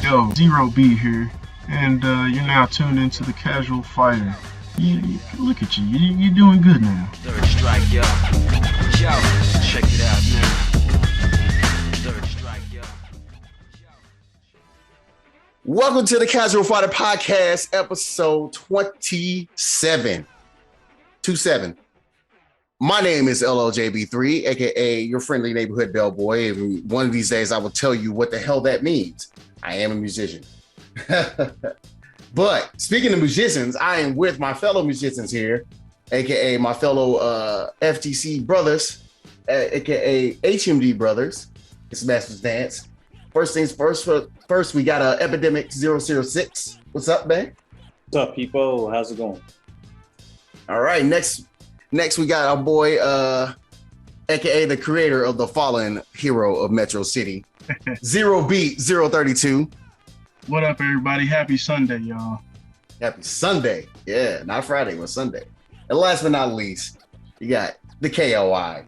Yo, Zero B here, and you're now tuned into the Casual Fighter. Look at you, you're doing good now. Third strike, yo. Yo, check it out now. Third strike, yo. Welcome to the Casual Fighter Podcast, episode 27. 27. My name is LLJB3, aka your friendly neighborhood bellboy. And one of these days, I will tell you what the hell that means. I am a musician. But speaking of musicians, I am with my fellow musicians here, aka my fellow FTC brothers, aka HMD brothers. It's Masters Dance. First things first, we got Epidemic 006. What's up, man? What's up, people? How's it going? All right, next we got our boy, aka the creator of the fallen hero of Metro City, Zero Beat 032. What up, everybody? Happy Sunday, y'all. Happy Sunday. Yeah, not Friday, but Sunday. And last but not least, you got the KOI,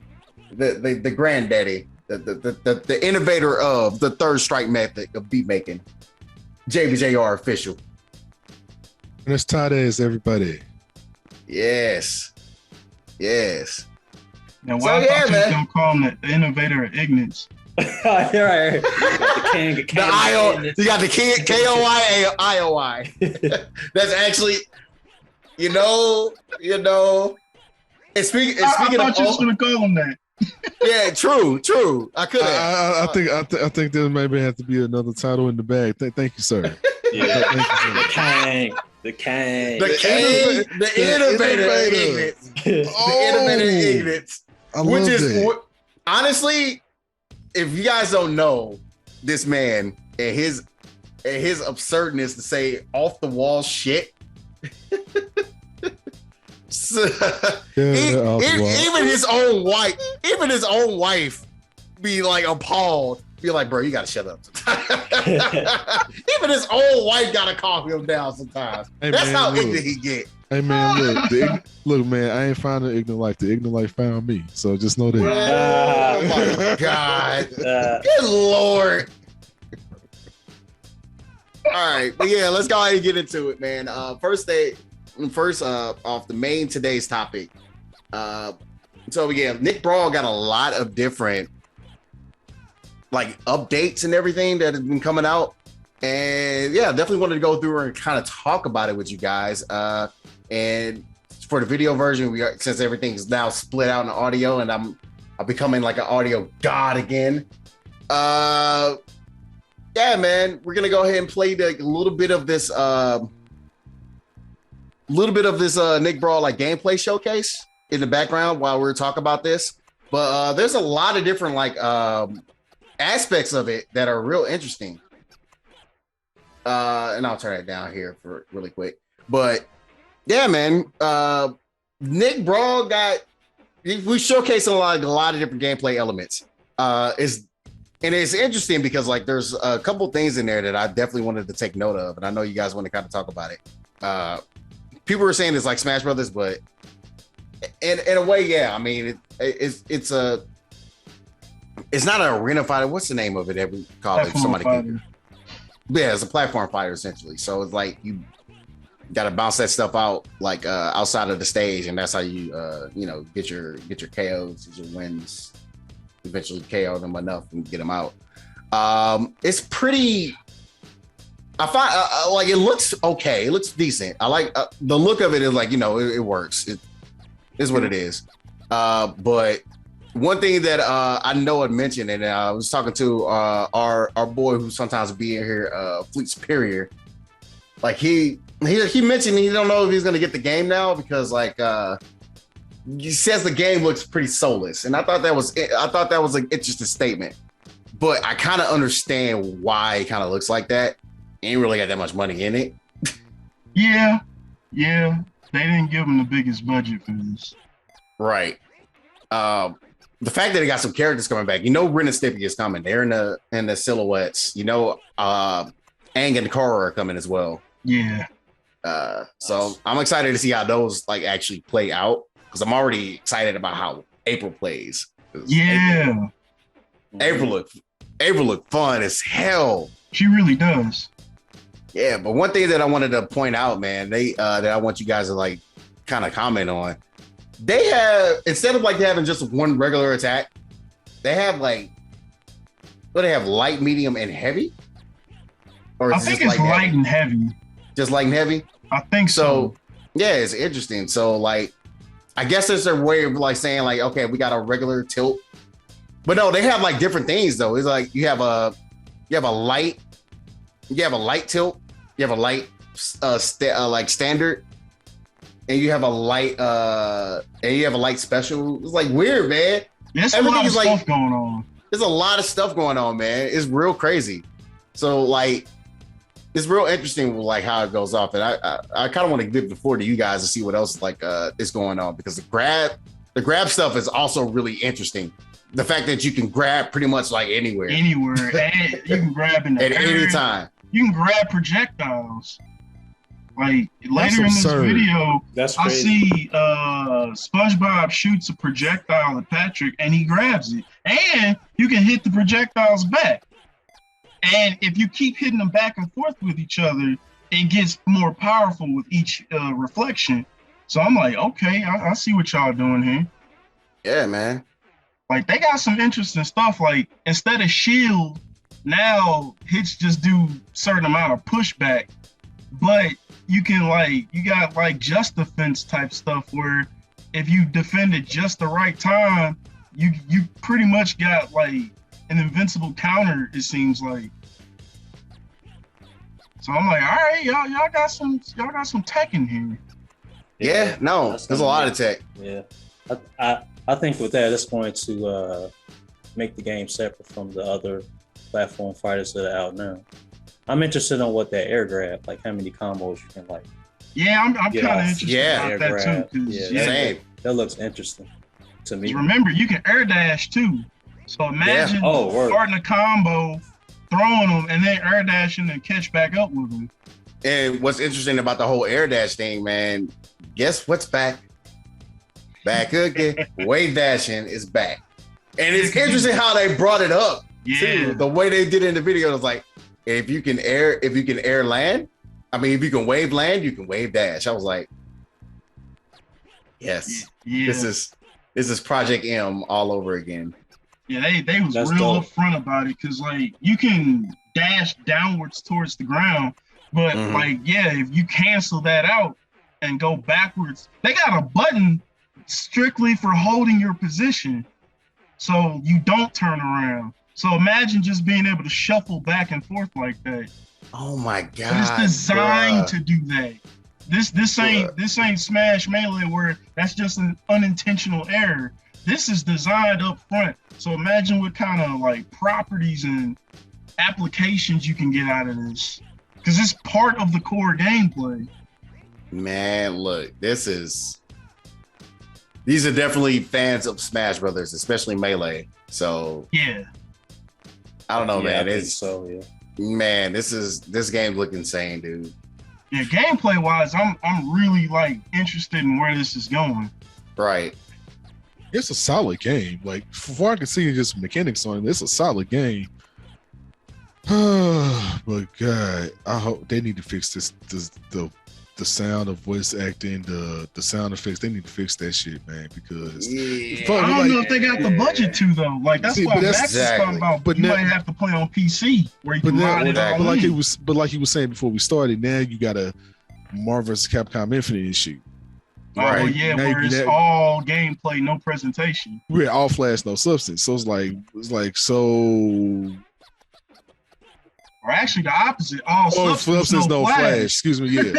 the granddaddy, the innovator of the third strike method of beat making, JBJR official. Buenas tardes, everybody. Yes. Now, why So, I thought you was man. gonna call him the innovator of ignorance? Right. You got the KOI IOI. That's actually, you know. And speaking I of, thought you was gonna call him that. yeah, true. I could have. I think there maybe have to be another title in the bag. Thank you, sir. Yeah. Thank you, sir. The Kang. The innovator of ignorance. The innovator of ignorance. I Which love is that. honestly, if you guys don't know this man and his absurdness to say off the wall shit. So, even his own wife be like appalled, be like, bro, you gotta shut up. Even his own wife gotta calm him down sometimes. Hey, That's man, how look. ignorant he get. Hey man, look, man. I ain't found the ignorant life. The ignorant life found me. So just know that. Oh my God. Good Lord. All right, but yeah, let's go ahead and get into it, man. First off the main today's topic. So again, Nick Brawl got a lot of different like updates and everything that has been coming out, and yeah, definitely wanted to go through and kind of talk about it with you guys. And for the video version, since everything is now split out in audio, and I'm becoming like an audio god again. Yeah, man, we're gonna go ahead and play a little bit of this Nick Brawl like gameplay showcase in the background while we're talking about this. But there's a lot of different like aspects of it that are real interesting. And I'll turn it down here for really quick. But yeah, man, Nick Brawl we showcased a lot of different gameplay elements. And it's interesting because like there's a couple things in there that I definitely wanted to take note of, and I know you guys want to kind of talk about it. People were saying it's like Smash Brothers, but in a way, yeah. I mean, it's not an arena fighter. What's the name of it? Every call it somebody. Yeah, it's a platform fighter essentially. So it's like you got to bounce that stuff out like outside of the stage, and that's how you get your KOs, get your wins. Eventually KO them enough and get them out. It's pretty. I find like it looks okay. It looks decent. I like the look of it. Is like it works. It is what it is. But one thing that I know I mentioned, and I was talking to our boy who sometimes be in here, Fleet Superior. Like he mentioned he don't know if he's gonna get the game now because like he says the game looks pretty soulless, and I thought that was an interesting statement. But I kind of understand why it kind of looks like that. Ain't really got that much money in it. Yeah. They didn't give him the biggest budget for this. Right. The fact that it got some characters coming back, Ren and Stimpy is coming. They're in the silhouettes. Aang and Korra are coming as well. Yeah. So I'm excited to see how those like actually play out because I'm already excited about how April plays. Yeah. April looked fun as hell. She really does. Yeah, but one thing that I wanted to point out, man, that I want you guys to like kind of comment on. They have, instead of like having just one regular attack, they have like, what they have, light, medium, and heavy? Or I think it's light and heavy. Just light and heavy? I think so. Yeah, it's interesting. So like, I guess it's a way of like saying like, okay, we got a regular tilt. But no, they have like different things though. It's like you have a light tilt, you have a light like standard, and you have a light special. It's like weird, man. There's a lot of stuff going on. There's a lot of stuff going on, man. It's real crazy. So like, it's real interesting like how it goes off. And I kind of want to give the floor to you guys to see what else like is going on, because the grab stuff is also really interesting. The fact that you can grab pretty much like anywhere, and you can grab in the at any time. You can grab projectiles. Like later in this video, I see SpongeBob shoots a projectile at Patrick and he grabs it. And you can hit the projectiles back. And if you keep hitting them back and forth with each other, it gets more powerful with each reflection. So I'm like, okay, I see what y'all doing here. Yeah, man. Like they got some interesting stuff. Like instead of shield, now hits just do certain amount of pushback, but you can you got like just defense type stuff where if you defend it just the right time, you pretty much got like an invincible counter, it seems like. So I'm like, all right, y'all got some tech in here. Yeah, no, there's a lot of tech. Yeah, I think with that, it's going to make the game separate from the other platform fighters that are out now. I'm interested in what that air grab, like how many combos you can like. Yeah, I'm kind of interested about that too. Same. That looks interesting to me. Remember, you can air dash too. So imagine starting a combo, throwing them, and then air dashing and catch back up with them. And what's interesting about the whole air dash thing, man, guess what's back? Back again. Wave dashing is back. And it's interesting how they brought it up. Too. The way they did it in the video was like, if you can air land, I mean, if you can wave land, you can wave dash. I was like, yes, this is Project M all over again. Yeah, they was real upfront about it, because like you can dash downwards towards the ground, but if you cancel that out and go backwards, they got a button strictly for holding your position so you don't turn around. So imagine just being able to shuffle back and forth like that. Oh my god! But it's designed to do that. This ain't Smash Melee where that's just an unintentional error. This is designed up front. So imagine what kind of like properties and applications you can get out of this, because it's part of the core gameplay. Man, look, these are definitely fans of Smash Brothers, especially Melee. So yeah. I don't know, man. Man, this game look insane, dude. Yeah, gameplay wise, I'm really like interested in where this is going. Right. It's a solid game. Like, from what I can see, just mechanics on it, it's a solid game. But God, I hope they need to fix this. The sound of voice acting, the sound effects, they need to fix that shit, man. Because I don't know if they got the budget to though. Like that's what Max is talking about. But you might have to play on PC where you can mod it all. But like he was saying before we started, now you got a Marvel vs. Capcom Infinite issue. Right. Oh yeah, now where it's all gameplay, no presentation. We're all flash, no substance. So it's like so. Or actually the opposite. All substance, no flash. Excuse me, yeah.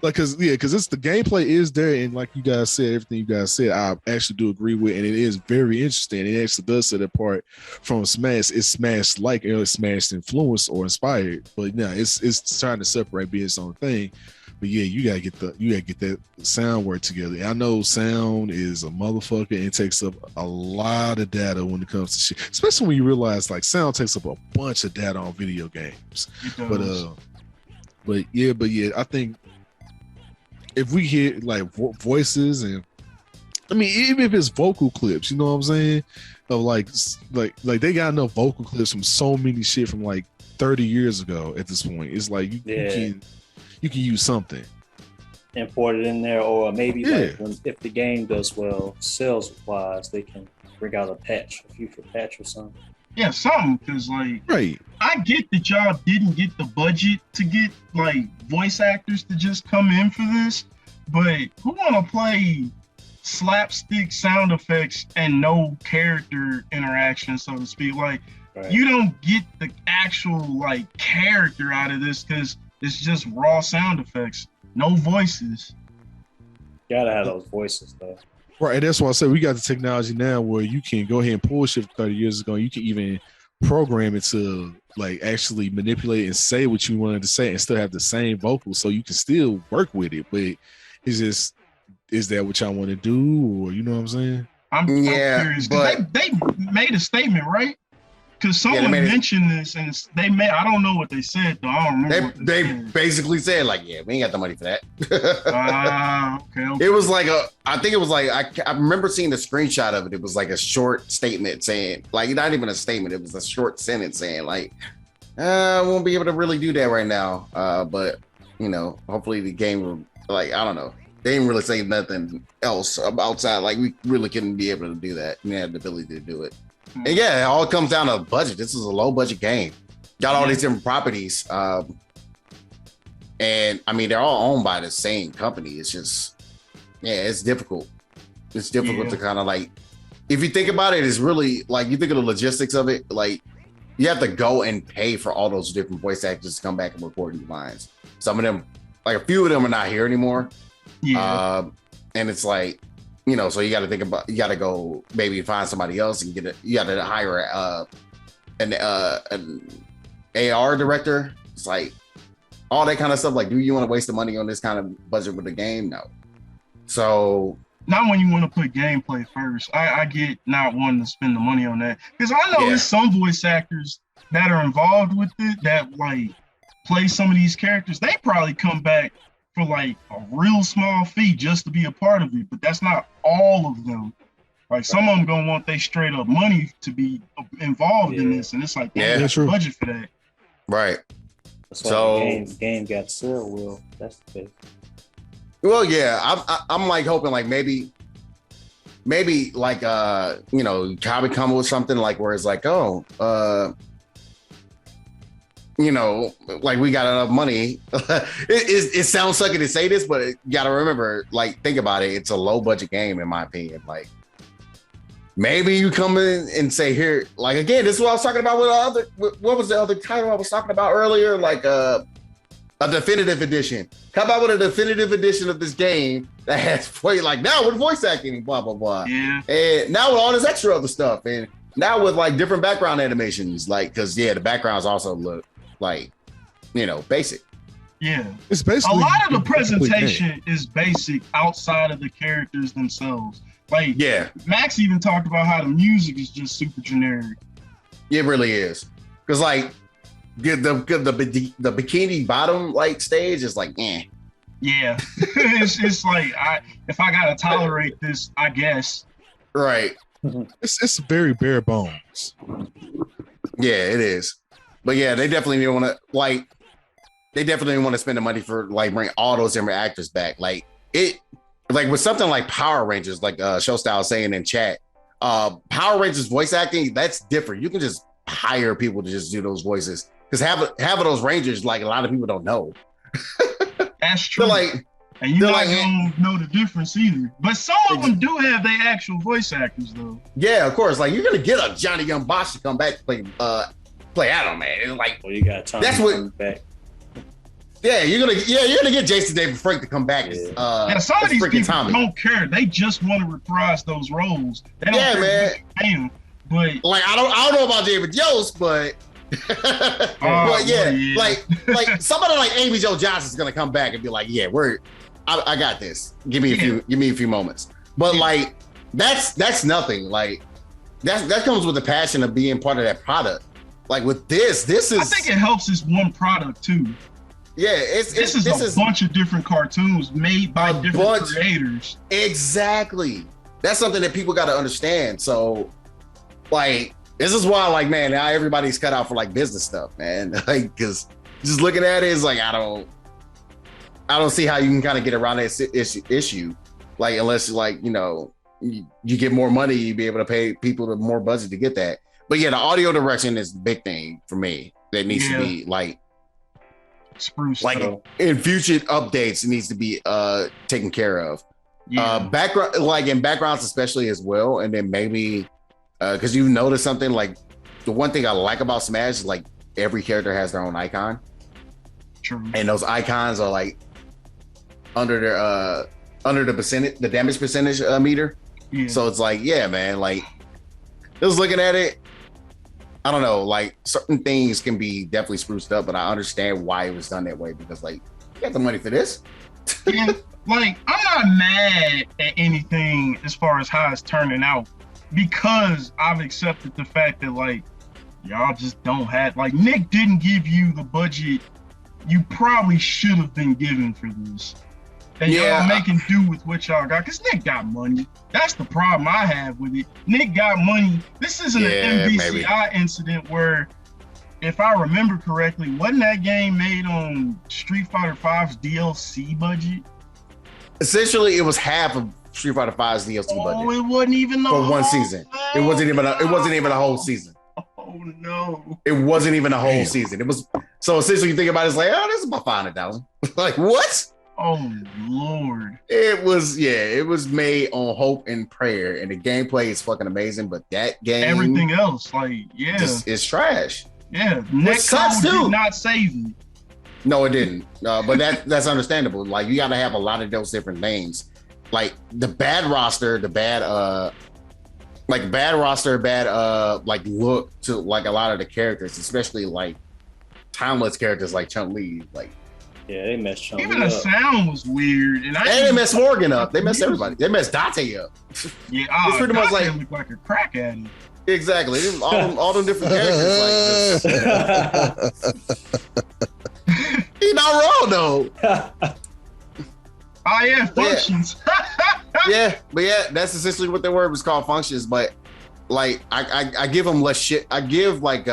because it's the gameplay is there, and like you guys said, everything you guys said, I actually do agree with, and it is very interesting. It actually does set apart from Smash. It's Smash like Smash influenced or inspired, but no, it's trying to separate, be its own thing. But yeah, you gotta get that sound work together. And I know sound is a motherfucker and it takes up a lot of data when it comes to shit. Especially when you realize like sound takes up a bunch of data on video games. But yeah, I think if we hear like voices and I mean, even if it's vocal clips, you know what I'm saying? Of like they got enough vocal clips from so many shit from like 30 years ago at this point. It's like you can use something. Import it in there, or maybe like if the game does well, sales wise, they can bring out a future patch or something. Yeah, something, because like I get that y'all didn't get the budget to get like voice actors to just come in for this, but who wanna play slapstick sound effects and no character interaction, so to speak? Like you don't get the actual like character out of this because it's just raw sound effects, no voices. Gotta have those voices though. Right, and that's why I said we got the technology now where you can go ahead and pull shit from 30 years ago. You can even program it to like actually manipulate and say what you wanted to say and still have the same vocals, so you can still work with it. But it's just, is that what y'all want to do, or you know what I'm saying? I'm curious, but they made a statement, right? Because someone mentioned this, and I don't know what they said though. I don't remember. They basically said like, yeah, we ain't got the money for that. Okay. It was like I think it was like I remember seeing the screenshot of it. It was like a short statement saying, like, not even a statement. It was a short sentence saying like, I won't be able to really do that right now. But you know, hopefully the game will, like, I don't know. They didn't really say nothing else outside. Like, we really couldn't be able to do that. We had the ability to do it. And yeah, it all comes down to budget. This is a low budget game. Got all these different properties. And I mean, they're all owned by the same company. It's just, it's difficult. It's difficult to kind of like, if you think about it, it's really like, you think of the logistics of it, like you have to go and pay for all those different voice actors to come back and record new lines. Some of them, like a few of them are not here anymore. And it's like, you know, so you got to think about, you got to go maybe find somebody else and you got to hire an AR director. It's like all that kind of stuff. Like, do you want to waste the money on this kind of budget with the game? No. So not when you want to put gameplay first. I get not wanting to spend the money on that, because I know there's some voice actors that are involved with it that like play some of these characters. They probably come back for like a real small fee just to be a part of it, but that's not all of them. Like some of them gonna want they straight up money to be involved in this, and it's like that's the budget for that. Right. That's why the game got sell well. That's the case. Well, yeah, I'm like hoping like maybe like you know, Kabi come with something like where it's like, you know, like we got enough money. It sounds sucky to say this, but you got to remember, like, think about it. It's a low budget game, in my opinion. Like, maybe you come in and say, here, like, again, this is what I was talking about what was the other title I was talking about earlier? Like a definitive edition. How about with a definitive edition of this game that has like now with voice acting, blah, blah, blah. Yeah. And now with all this extra other stuff. And now with like different background animations, like, because the backgrounds also look like, you know, basic. Yeah, it's basically a lot of the presentation is basic outside of the characters themselves. Like, Max even talked about how the music is just super generic. It really is, because like the bikini bottom like stage is like, Yeah, it's like if I gotta tolerate this, I guess. Right. It's very bare bones. Yeah, it is. But yeah, they definitely didn't want to spend the money for like bring all those different actors back. Like it, like with something like Power Rangers, like Showstyle saying in chat, Power Rangers voice acting, that's different. You can just hire people to just do those voices, because half of those Rangers, like a lot of people don't know. That's true. Like, and you not gonna know the difference either. But some of them do have their actual voice actors though. Yeah, of course. Like you're gonna get a Johnny Young Bosch to come back to play Adam, man. It's like, well, you got time. That's what. Back. Yeah, you're gonna get Jason David Frank to come back. Some of these people don't care. They just want to reprise those roles. They don't care man. Him, but like I don't know about David Yost, but but like somebody like Amy Jo Johnson's gonna come back and be like, I got this. Give me a few moments. But like that's nothing. Like that comes with the passion of being part of that product. Like with this is. I think it helps this one product too. Yeah, this is a bunch of different cartoons made by different creators. Exactly. that's something that people got to understand. So, like, this is why, like, man, now everybody's cut out for like business stuff, man. Like, because just looking at it is like, I don't see how you can kind of get around this issue. Like, unless like, you know, you get more money, you be able to pay people the more budget to get that. But yeah, the audio direction is the big thing for me that needs to be like spruce. Like in future updates, it needs to be taken care of. Background, like in backgrounds especially as well, and then maybe because you've noticed something, like the one thing I like about Smash is like every character has their own icon. True. And those icons are like under their under the damage percentage meter. Yeah. So it's like, yeah, man, like just looking at it, I don't know, like certain things can be definitely spruced up, but I understand why it was done that way, because like you got the money for this. Yeah, like I'm not mad at anything as far as how it's turning out, because I've accepted the fact that like y'all just don't have, like Nick didn't give you the budget you probably should have been given for this. And y'all making do with what y'all got, because Nick got money. That's the problem I have with it. Nick got money. This isn't an MVCI incident where, if I remember correctly, wasn't that game made on Street Fighter V's DLC budget? Essentially, it was half of Street Fighter V's DLC budget. Oh, it wasn't even for one season. It wasn't even a whole season. Oh no! It wasn't even a whole season. It was, so essentially you think about it, it's like, oh, this is about 500,000. Like what? Oh Lord! It was made on hope and prayer, and the gameplay is fucking amazing. But that game, everything else, like just is trash. Yeah, Netcode did not save me. No, it didn't. But that's understandable. Like you got to have a lot of those different things. Like the bad roster, like look to like a lot of the characters, especially like timeless characters like Chun-Li, like. Yeah, they messed Chun-Li even the sound was weird, and they messed Morgan up. They messed everybody. They messed Date up. Yeah, it's pretty much like looked like a crack addict. Exactly. All them different characters. Like he's not wrong though. Oh yeah, functions. Yeah, but yeah, that's essentially what the word was called, functions. But like, I give him less shit. I give like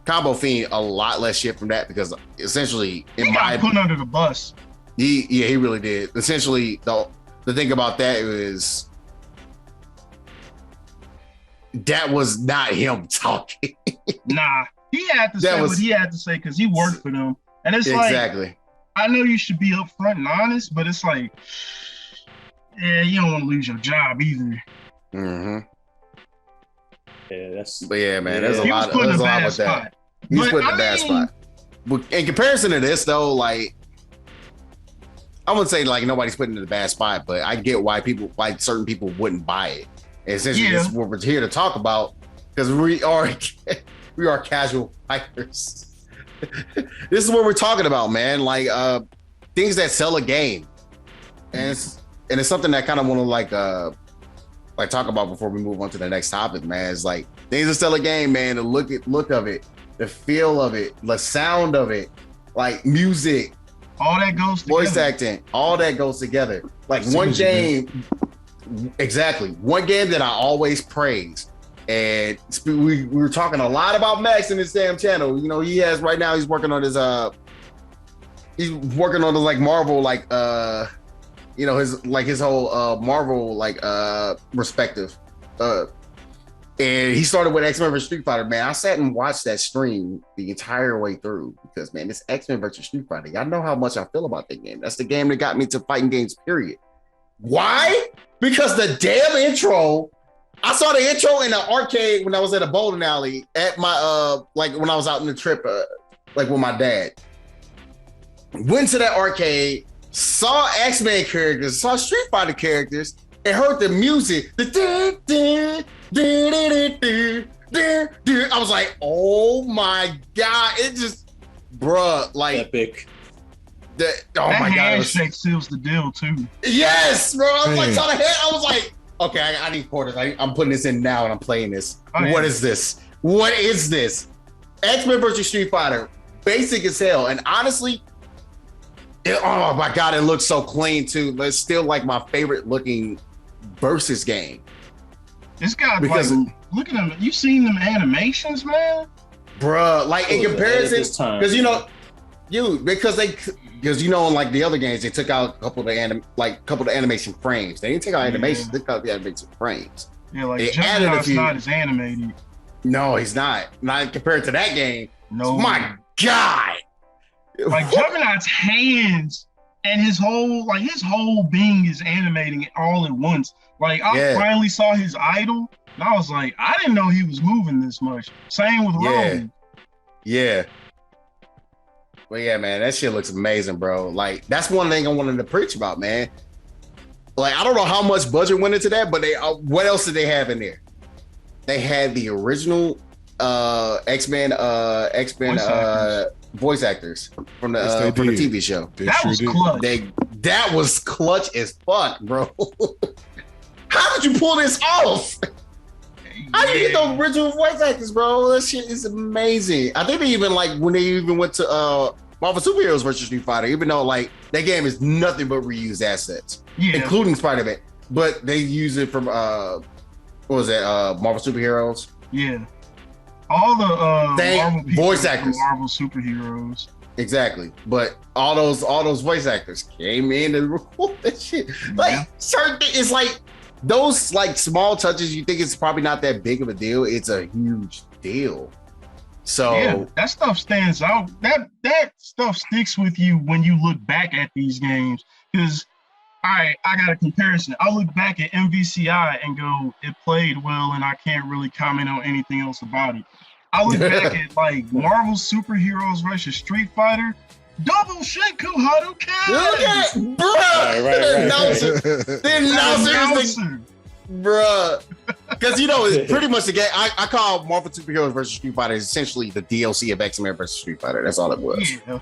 Combo Fiend a lot less shit from that, because essentially he got put under the bus. He really did. Essentially, the thing about that is that was not him talking. Nah, he had to say what he had to say because he worked for them, and it's exactly. Like, I know you should be upfront and honest, but it's like, yeah, you don't want to lose your job either. Mm-hmm. Yeah, but yeah, man, there's a lot with that. He's put in a bad spot. But in comparison to this, though, like I wouldn't say like nobody's putting in a bad spot, but I get why certain people wouldn't buy it. And essentially, this is what we're here to talk about, because we are casual fighters. This is what we're talking about, man. Like things that sell a game, and it's something that I kind of want to like talk about before we move on to the next topic, man. It's like things that sell a game, man. The look of it, the feel of it, the sound of it, like music, all that goes together. Voice acting, all that goes together. Like one game that I always praise. And we were talking a lot about Max in this damn channel. You know, he's working on his like Marvel, like you know, his whole Marvel like perspective. And he started with X-Men vs Street Fighter. Man, I sat and watched that stream the entire way through, because man, this X-Men vs Street Fighter, y'all know how much I feel about that game. That's the game that got me to fighting games, period. Why? Because the damn intro. I saw the intro in the arcade when I was at a bowling alley at my like when I was out in the trip like with my dad. Went to that arcade, saw X-Men characters, saw Street Fighter characters, and heard the music. I was like, oh my God. It just, bruh, like epic. That handshake seals the deal too. Yes, bro. I was like, saw the head. I was like, okay, I need quarters. I'm putting this in now and I'm playing this. What is this? What is this? X-Men vs Street Fighter, basic as hell. And honestly, oh my God, it looks so clean too. It's still like my favorite looking versus game. This guy, because look at him. You seen them animations, man? Bruh, like in comparison, because because in like the other games, they took out a couple of the animation frames. They didn't take out animations, they took out the animation frames. Yeah, like Juggernaut's not as animated. No, he's not. Not compared to that game. No. My God. Like Juggernaut's hands and his whole being is animating it all at once. Like I finally saw his idol, and I was like, I didn't know he was moving this much. Same with Rowan. Yeah. But yeah, man, that shit looks amazing, bro. Like that's one thing I wanted to preach about, man. Like I don't know how much budget went into that, but what else did they have in there? They had the original X-Men voice actors from the TV show. That was clutch as fuck, bro. How did you pull this off? How did you get the original voice actors, bro? That shit is amazing. I think they even when they even went to Marvel Superheroes versus Street Fighter, even though like that game is nothing but reused assets, including Spider-Man, but they use it from what was that? Marvel Superheroes. Yeah, all the Marvel voice actors, Marvel Superheroes. Exactly, but all those voice actors came in and recorded that shit. Like certain, it's like those like small touches. You think it's probably not that big of a deal. It's a huge deal. So that stuff stands out. That stuff sticks with you when you look back at these games. Because I got a comparison. I look back at MVCI and go, it played well, and I can't really comment on anything else about it. I look back at like Marvel Superheroes versus Street Fighter. Double Shinku Hadouken! Look at it, bro! The announcer. Bruh. Because it's pretty much the game. I call Marvel Superheroes versus Street Fighter essentially the DLC of X-Men versus Street Fighter. That's all it was. Yeah.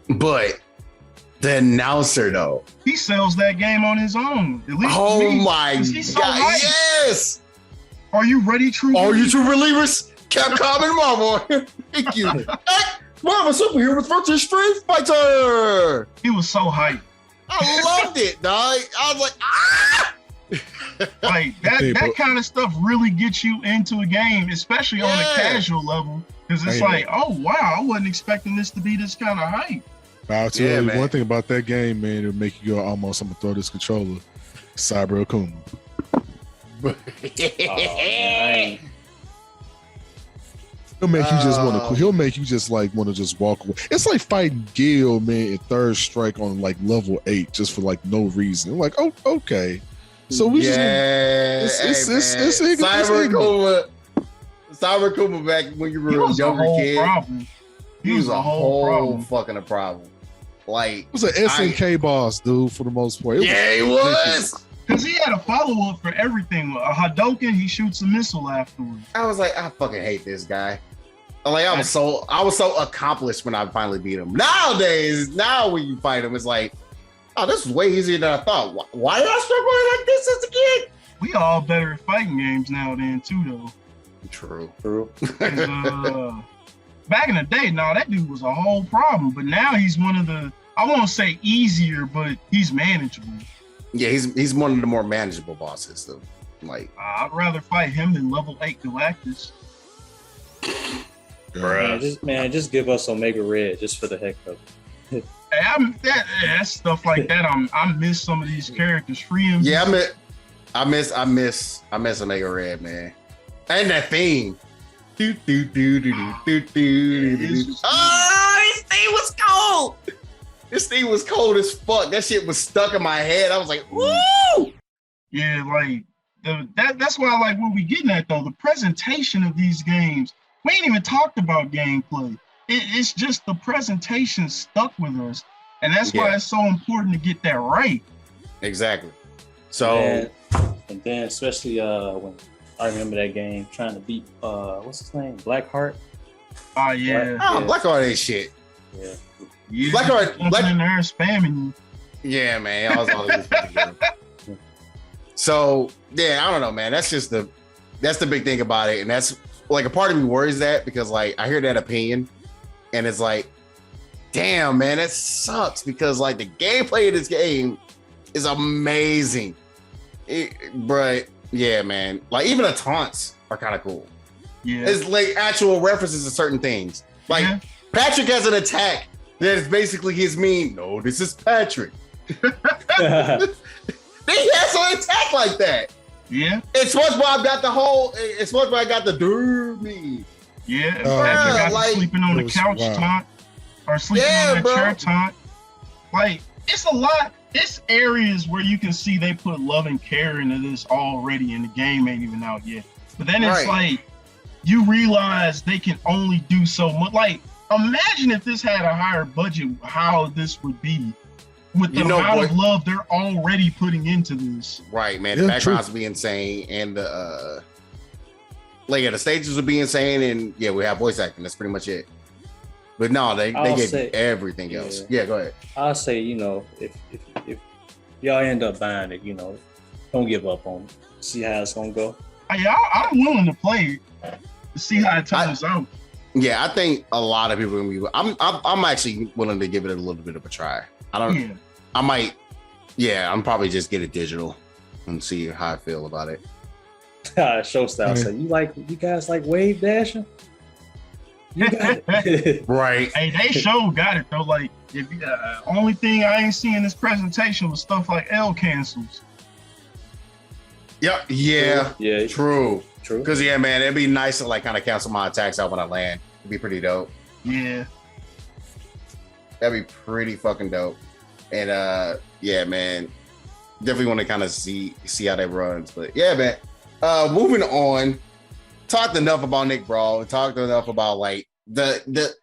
But the announcer, though. He sells that game on his own. At least my God. Yes! Are you ready, true believers? Are you true believers? Capcom and Marvel. Thank you. Marvel Superheroes versus Street Fighter. He was so hyped. I loved it, dog. I was like, ah! Like that kind of stuff really gets you into a game, especially on a casual level, because it's like, oh wow, I wasn't expecting this to be this kind of hype. I'll tell you one thing about that game, man, it'll make you go almost, I'm gonna throw this controller. Cyber Akuma. He'll make you just want to. He'll make you just like want to just walk away. It's like fighting Gil, man, in Third Strike on like level 8 just for like no reason. I'm like, oh, okay. So we just Cyber Akuma back when you were a younger kid. He was a whole fucking problem. Like it was an SNK boss, dude, for the most part. He was. Because he had a follow-up for everything. A Hadouken, he shoots a missile afterwards. I was like, I fucking hate this guy. Like I was so accomplished when I finally beat him. Nowadays, when you fight him, it's like, oh, this is way easier than I thought. Why did I struggle like this as a kid? We all better at fighting games now than too, though. True. Back in the day, that dude was a whole problem. But now he's one of the, I won't say easier, but he's manageable. Yeah, he's one of the more manageable bosses, though. Like, I'd rather fight him than level 8 Galactus. Just give us Omega Red just for the heck of it. Hey, stuff like that. I miss some of these characters. Free him. Yeah, I miss Omega Red, man, and that theme. Oh, this thing was cold. This thing was cold as fuck. That shit was stuck in my head. I was like, woo! Yeah, like that's why I like what we getting at though. The presentation of these games. We ain't even talked about gameplay. It's just the presentation stuck with us, and that's why it's so important to get that right. Exactly. So, and then especially when I remember that game trying to beat what's his name, Blackheart. Oh yeah. Blackheart ain't shit. Yeah. Blackheart in there spamming you. Yeah, man. I was always So yeah, I don't know, man. That's the big thing about it, and that's like a part of me worries that because like I hear that opinion, and it's like, damn, man, that sucks because like the gameplay of this game is amazing. But yeah, man. Like even the taunts are kind of cool. Yeah. It's like actual references to certain things. Like Patrick has an attack that is basically his meme. No, this is Patrick. He has an attack like that. Yeah. And SpongeBob got SpongeBob got the dude meme. Yeah. Patrick got like, sleeping on the couch taunt or sleeping on that chair taunt. Like it's a lot. It's areas where you can see they put love and care into this already, and the game ain't even out yet. But then it's like you realize they can only do so much. Like, imagine if this had a higher budget, how this would be with the amount of love they're already putting into this. Right, man. The backgrounds would be insane, and the the stages would be insane, and we have voice acting. That's pretty much it. But no, they gave everything else. Yeah, go ahead. I'll say, if y'all end up buying it, don't give up on it. See how it's gonna go. I'm willing to play to see how it turns out. Yeah, I think a lot of people are gonna be. I'm actually willing to give it a little bit of a try. I might. Yeah, I'm probably just get it digital and see how I feel about it. Show style. So you guys like wave dashing? You got it. Right. Hey, they sure got it though. Like, if only thing I ain't seen in this presentation was stuff like L cancels. Yep. Yeah. Yeah. True. Because man, it'd be nice to like kind of cancel my attacks out when I land. It'd be pretty dope. Yeah. That'd be pretty fucking dope. And man, definitely want to kind of see how that runs. But yeah, man. Moving on. Talked enough about Nick Brawl. Talked enough about like the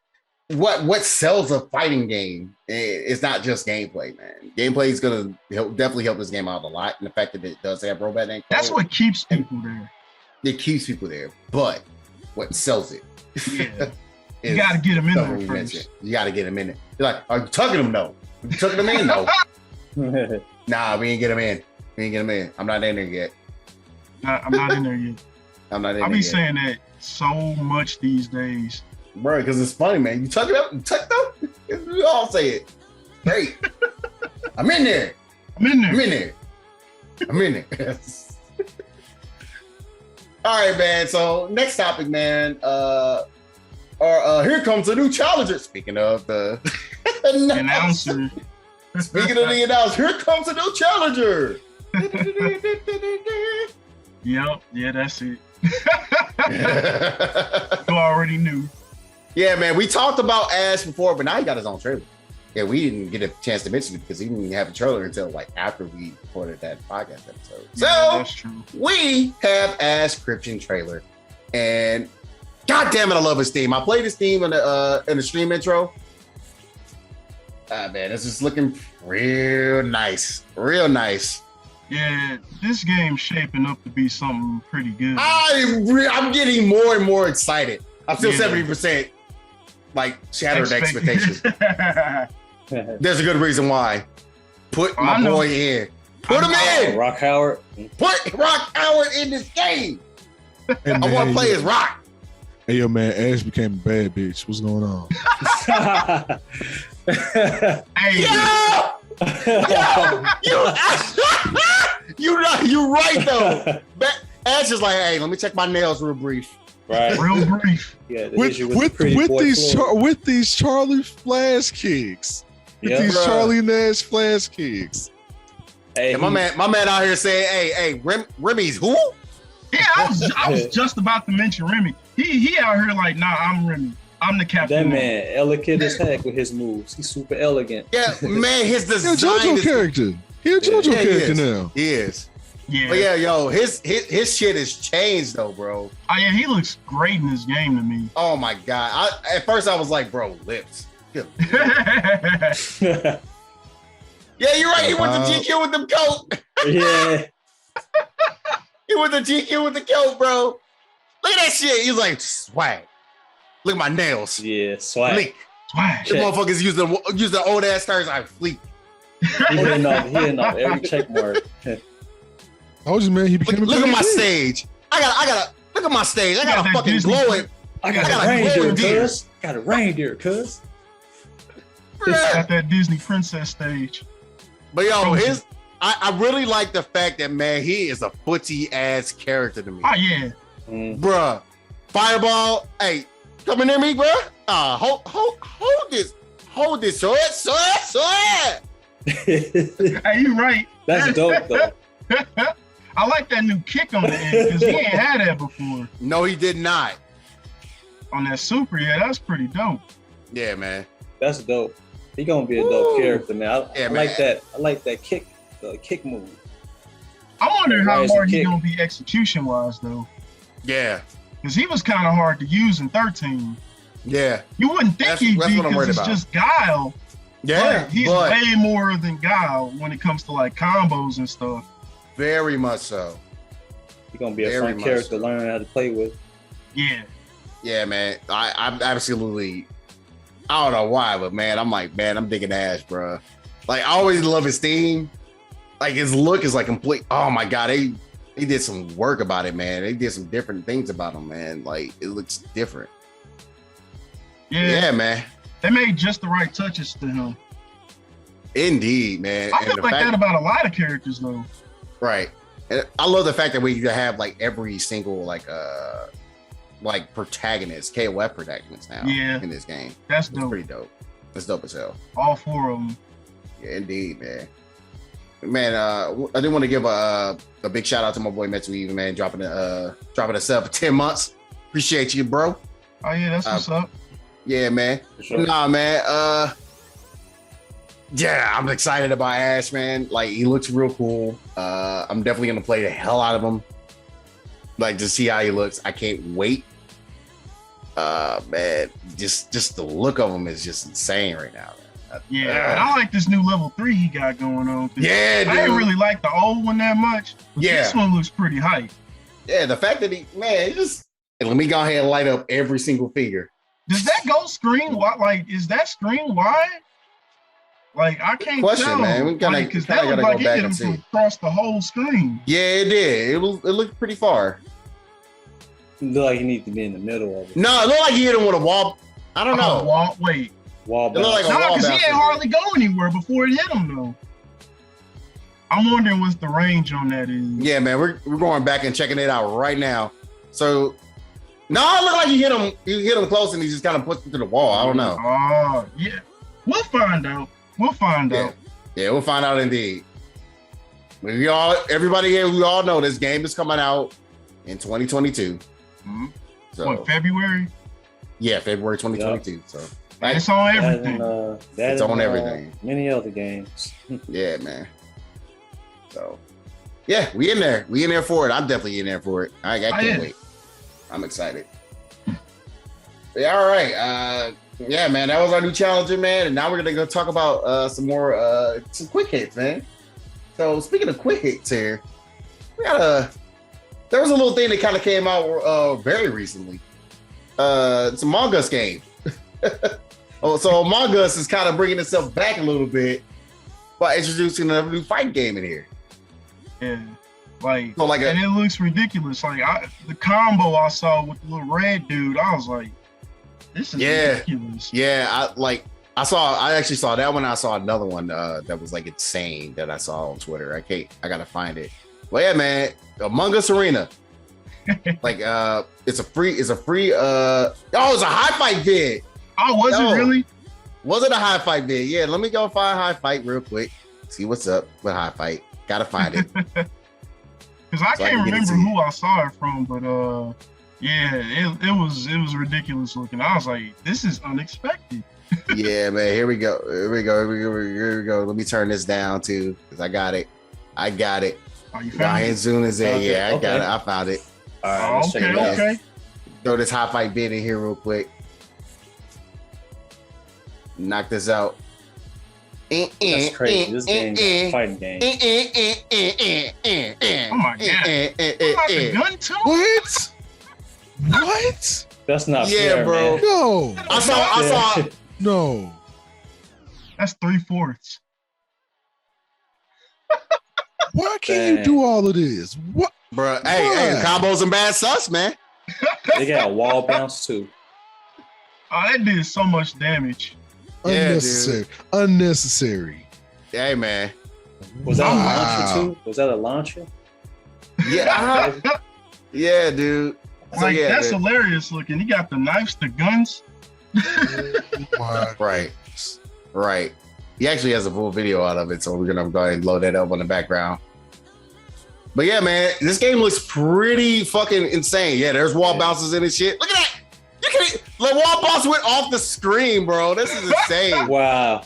what sells a fighting game. It's not just gameplay, man. Gameplay is gonna definitely help this game out a lot. And the fact that it does have robot ink. That's what keeps people there. It keeps people there. But what sells it? Yeah. You gotta get them in there first. You gotta get them in there. You're like, are you tucking them? No. You tucking them in? No. Nah, we ain't get them in. We ain't get them in. I'm not in there yet. I'm not in there yet. I'm not in I be saying that so much these days. Bro, because it's funny, man. You tuck it up, we all say it. Great. I'm in there. I'm in there. All right, man. So next topic, man. Here comes a new challenger. Speaking of the announcer. Speaking of the announcer, here comes a new challenger. Yep. Yeah, that's it. You already knew. Yeah, man. We talked about Ash before, but now he got his own trailer. Yeah, we didn't get a chance to mention it because he didn't even have a trailer until like after we recorded that podcast episode. Yeah, that's true. We have Ash Cryption trailer, and god damn it, I love his theme. I played his theme in the stream intro. Man, this is looking real nice. Yeah, this game's shaping up to be something pretty good. I'm getting more and more excited. I'm still 70% like shattered expectations. There's a good reason why. Put my boy in. Put him in. Rock Howard. Put Rock Howard in this game. I want to play as Rock. Hey, yo, man, Ash became a bad bitch. What's going on? Hey. You right though. Ash is like, hey, let me check my nails real brief. Right. Real brief. Yeah. With these Charlie flash kicks. Charlie Nash flash kicks. Hey, my man out here saying, hey, Remy's who? Yeah, I was just about to mention Remy. He out here like, nah, I'm Remy. I'm the captain. That man, elegant as heck with his moves. He's super elegant. Yeah, man, his design. He's a JoJo character. He's a JoJo character now. He is. Yeah. But yeah, yo, his shit has changed though, bro. Oh yeah, he looks great in this game to me. Oh my god. At first I was like, bro, lips. Yeah, you're right. He went to GQ with them coat. Yeah. He went to GQ with the coat, bro. Look at that shit. He was like, swag. Look at my nails. Yeah, swag. Fleek. Swag. The motherfuckers use the old ass stars. I fleek. He hitting off every check mark. I was just, man, he became look at my stage. I got look at my stage. I got a fucking glowing. I got a reindeer, cuz. Got a reindeer, cuz. Got that Disney princess stage. But yo, I really like the fact that, man, he is a footsie ass character to me. Oh yeah, bruh. Fireball, hey, coming near me, bruh. Hold this, sword. Hey, you right. That's dope though. I like that new kick on the end because he ain't had that before. No, he did not. On that super, yeah, that's pretty dope. Yeah, man. That's dope. He gonna be a dope character, man. I man. like that. I like that kick move. I'm wondering how hard he's gonna be execution wise though. Yeah. Because he was kind of hard to use in 13. Yeah. You wouldn't think he'd be because it's just Guile. Yeah. But he's way more than Guile when it comes to like combos and stuff. Very much so. He's gonna be a fun character to learn how to play with. Yeah. Yeah, man. I'm absolutely, I don't know why, but man, I'm digging Ash, bro. Like, I always love his theme. Like, his look is like complete. Oh my God. They did some work about it, man. They did some different things about him, man. Like, it looks different. Yeah, man. They made just the right touches to him. Indeed, man. I feel like that about a lot of characters, though. Right. And I love the fact that we have like every single like protagonist, KOF protagonist now in this game. That's dope. Pretty dope. That's dope as hell. All 4 of them. Yeah, indeed, man. Man, I do want to give a big shout out to my boy Metsu, man, dropping us up for 10 months. Appreciate you, bro. Oh yeah, that's what's up. Yeah, man. Sure. Nah, man. Yeah, I'm excited about Ash, man. Like, he looks real cool. I'm definitely gonna play the hell out of him. Like, to see how he looks. I can't wait. Man, just the look of him is just insane right now. Yeah, and I like this new level 3 he got going on. Yeah, dude. I didn't really like the old one that much. Yeah. This one looks pretty hype. Yeah, the fact that let me go ahead and light up every single figure. Does that go screen wide? Like, is that screen wide? Like, I can't tell. Man. We gotta because that looked like it hit him from across the whole screen. Yeah, it did. It looked pretty far. It looked like he needs to be in the middle of it. No, it looked like he hit him with a wall. I don't know. Wall bounce. It looked like a wall bounce. Because he ain't hardly go anywhere before it hit him, though. I'm wondering what the range on that is. Yeah, man, we're going back and checking it out right now. So, no, it looked like he hit him close and he just kind of pushed him to the wall. I don't know. Oh, yeah. We'll find out. Yeah, we'll find out indeed. Everybody here, we all know this game is coming out in 2022. Mm-hmm. So, what, February? Yeah, February 2022. Yep. So it's on everything. It's on everything. Many other games. Yeah, man. So, yeah, we in there. We in there for it. I'm definitely in there for it. I can't wait. I'm excited. Yeah, all right. Yeah, man, that was our new challenger, man. And now we're gonna go talk about some quick hits, man. So speaking of quick hits here, there was a little thing that kind of came out very recently. It's Among Us game. So Among Us is kind of bringing itself back a little bit by introducing a new fighting game in here. Yeah, and it looks ridiculous. Like the combo I saw with the little red dude, I was like, this is ridiculous. Yeah, I actually saw that one. I saw another one that was like insane that I saw on Twitter. I gotta find it. Well, yeah, man, Among Us Arena. It's a free it's a high fight vid. Oh, was it really? Was it a high fight vid? Yeah, let me go find high fight real quick. See what's up with high fight. Gotta find it. Because I can't remember who I saw it from, but yeah, it was ridiculous looking. I was like, this is unexpected. Yeah, man. Here we go. Let me turn this down too, because I got it. Oh, you found it? As soon as it, yeah, I got it. I found it. All right, okay. Throw this high fight bid in here real quick. Knock this out. That's crazy. This game is a fighting game. Oh my god! The gun too? What? That's not fair, bro. Man. No. I saw. No. That's 3/4. Why can't you do all of this? What, bro? Hey, combos and bad sus, man. They got a wall bounce too. Oh, that did so much damage. Unnecessary. Unnecessary. Hey, man. Was that a launcher too? Was that a launcher? Yeah. Yeah, dude. So, Like, yeah, that's man. hilarious looking. He got the knives, the guns. Right. He actually has a full video out of it, so we're gonna go ahead and load that up on the background. But yeah, man, this game looks pretty fucking insane. Yeah, there's wall bounces in this shit. Look at that. You can the wall bounce went off the screen, bro. This is insane. Wow.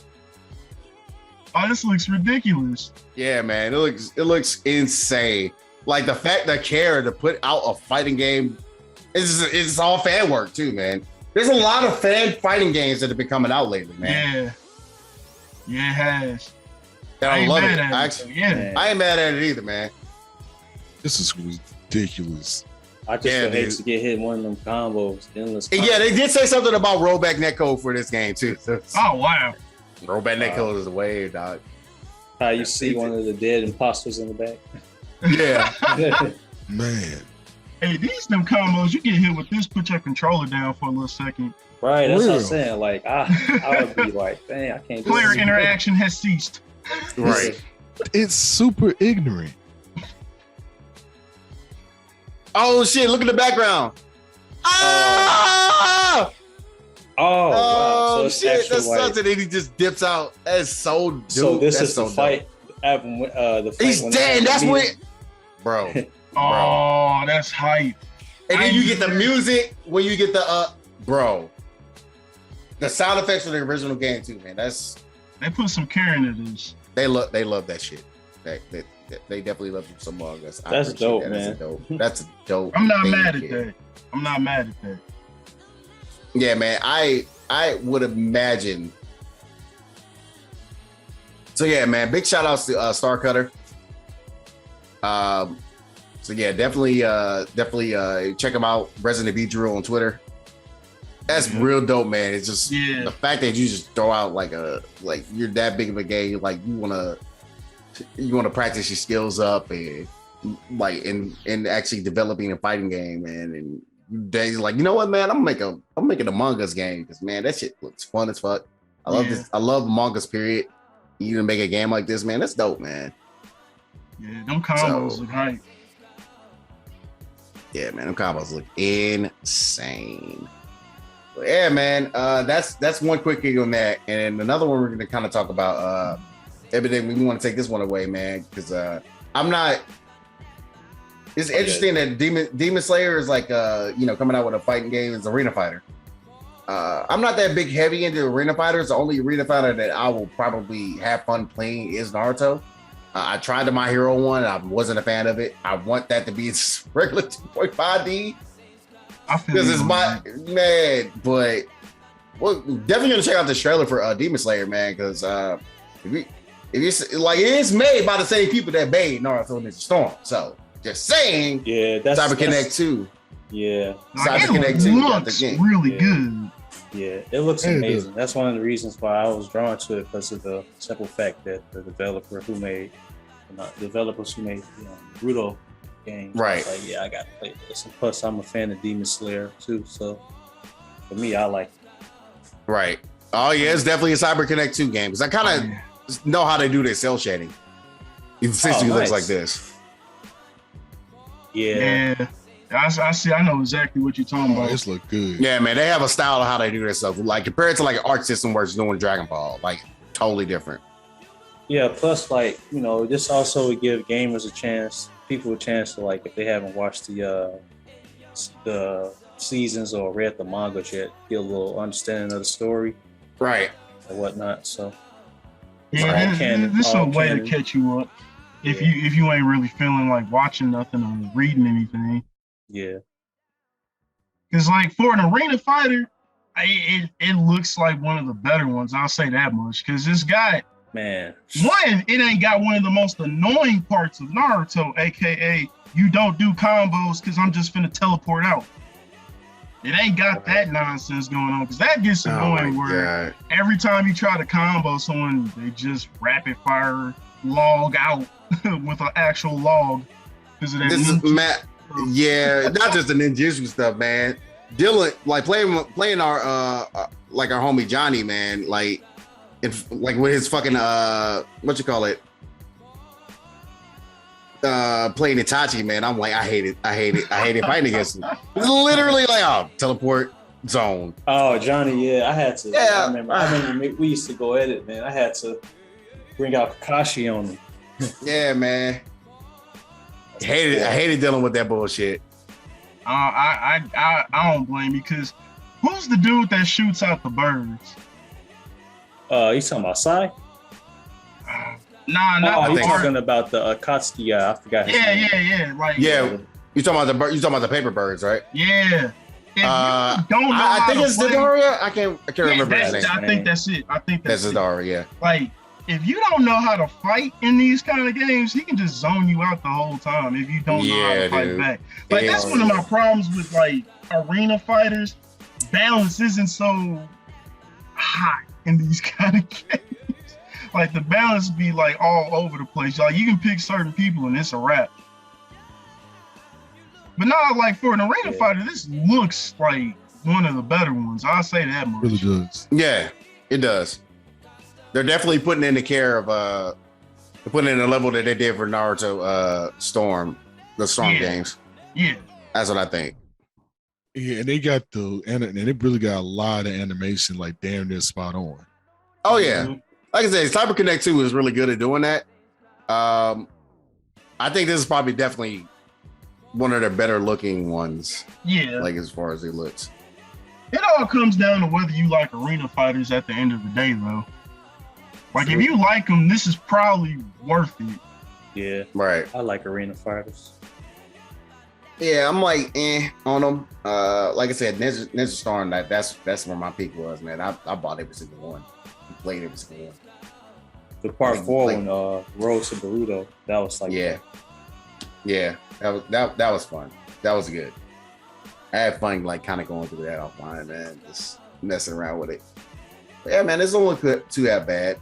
Oh, this looks ridiculous. Yeah, man, it looks insane. Like the fact that care to put out a fighting game, it's all fan work too, man. There's a lot of fan fighting games that have been coming out lately, man. Yeah, it has. And I love it. I ain't mad at it either, man. This is ridiculous. I just hate to get hit in one of them combos. Endless combos. Yeah, they did say something about rollback netcode for this game too. Oh wow. Rollback netcode is the wave, dog. How you see one of the dead imposters in the back. Yeah. Man. Hey, these them combos, you get hit with this, put your controller down for a little second. Right, that's what I'm saying. Like, I would be like, dang, I can't do Player this. interaction has ceased. Right. It's super ignorant. Oh shit! Look at the background. Ah! Oh, wow. So it's shit! actual, That's like, something that he just dips out. That's so dope. So this That's is so the fight. The fight He's when dead. That's meeting. what, bro. Oh, that's hype. And then you get the music when you get the bro. The sound effects from the original game too, man. They put some care into this. They love that shit. They definitely love some Among Us. That's dope, man. That's dope. I'm not mad at that. I'm not mad at that. Yeah, man. I would imagine. So yeah, man. Big shout outs to Star Cutter. So yeah, definitely check him out. Resident Beat Drill on Twitter. That's real dope, man. It's just the fact that you just throw out like you're that big of a game, like you wanna practice your skills up and like in actually developing a fighting game, man. And Dave's like, you know what, man, I'm making an Among Us game because man, that shit looks fun as fuck. I love this. I love Among Us. Period. You to make a game like this, man. That's dope, man. Yeah, them combos look hype. Yeah, man, them combos look insane. But yeah, man, that's one quick thing on that. And another one we're going to kind of talk about everything. We want to take this one away, man, because I'm not. It's interesting that Demon Slayer is like coming out with a fighting game as Arena Fighter. I'm not that big heavy into Arena Fighters. The only Arena Fighter that I will probably have fun playing is Naruto. I tried the My Hero one. I wasn't a fan of it. I want that to be its regular 2.5D. Because it's my man, but definitely gonna check out the trailer for Demon Slayer, man. Because if you like, it is made by the same people that made Naruto Ninja Storm. So just saying, yeah, that's CyberConnect 2. Yeah, CyberConnect 2 looks really good. Yeah, it looks amazing. That's one of the reasons why I was drawn to it, because of the simple fact that the developers who made Naruto game, right? Like, yeah, I got to play this. And plus, I'm a fan of Demon Slayer too, so for me, I like it. Right. Oh yeah, it's definitely a CyberConnect 2 game because I kind of know how they do their cell shading. It essentially looks like this. Yeah. I see. I know exactly what you're talking about. This look good. Yeah, man. They have a style of how they do their stuff. Like compared to like an Arc System where it's doing Dragon Ball, like totally different. Yeah. Plus, like, this also would give gamers people a chance to, like, if they haven't watched the seasons or read the manga yet, get a little understanding of the story, right, and whatnot. So yeah, this is a way to catch you up if you ain't really feeling like watching nothing or reading anything. Yeah, because like for an Arena Fighter, it looks like one of the better ones. I'll say that much because this guy, man, it ain't got one of the most annoying parts of Naruto, aka you don't do combos because I'm just finna teleport out. It ain't got that nonsense going on because that gets annoying. Where every time you try to combo someone, they just rapid fire log out with an actual log because of that. This is Matt. Yeah, not just the ninjutsu stuff, man. Dylan, like playing our like our homie Johnny, man, like with his fucking what you call it, playing Itachi, man, I'm like, I hate it fighting against him. It's literally like, oh, teleport zone. Oh, Johnny, yeah, I had to. Yeah, I remember we used to go at it, man. I had to bring out Kakashi on him. Yeah, man. I hated dealing with that bullshit. I don't blame you, because who's the dude that shoots out the birds? You talking about Sai? Nah, not you talking about the Akatsuki guy. I forgot his name. Yeah. Like, you talking about the paper birds, right? Yeah. I think it's Zidara. I can't remember his name. I think that's it. That's Zidara, yeah. Like, if you don't know how to fight in these kind of games, he can just zone you out the whole time if you don't know how to fight back. Like, that's one of my problems with, like, arena fighters. Balance isn't so high in these kind of games. Like, the balance be, like, all over the place. Like, you can pick certain people and it's a wrap. But now, like, for an arena fighter, this looks like one of the better ones. I'll say that much. Really does. Yeah, it does. They're definitely putting in the care of they're putting in the level that they did for Naruto Storm games. Yeah. That's what I think. Yeah, and they got and they really got a lot of animation, like damn near spot on. Oh yeah. Mm-hmm. Like I said, Cyber Connect 2 is really good at doing that. I think this is probably definitely one of their better looking ones. Yeah. Like as far as it looks. It all comes down to whether you like arena fighters at the end of the day, though. Like, if you like them, this is probably worth it. Yeah. Right. I like arena fighters. Yeah, I'm like, on them. Like I said, Ninja Storm, that's where my peak was, man. I bought every single one. Played every single one. The part 4 when Road to Boruto, that was like that was fun. That was good. I had fun, like, kind of going through that offline, man, just messing around with it. But yeah, man, it's only too that bad.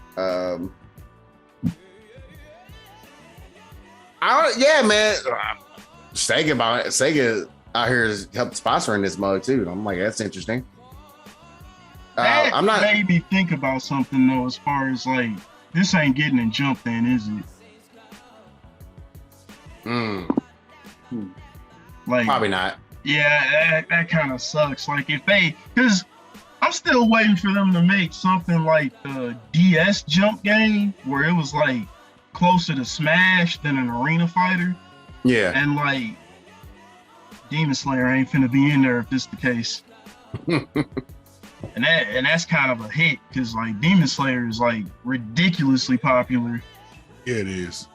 Yeah, man. Sega out here is helped sponsoring this mode too. I'm like, that's interesting. That made me think about something though, as far as like, this ain't getting in Jump then, is it? Like, probably not. Yeah, that kind of sucks. Like, because I'm still waiting for them to make something like the DS Jump game, where it was like closer to Smash than an arena fighter. Yeah. And like, Demon Slayer ain't finna be in there if this the case. and that's kind of a hit, because like Demon Slayer is like ridiculously popular. Yeah, it is.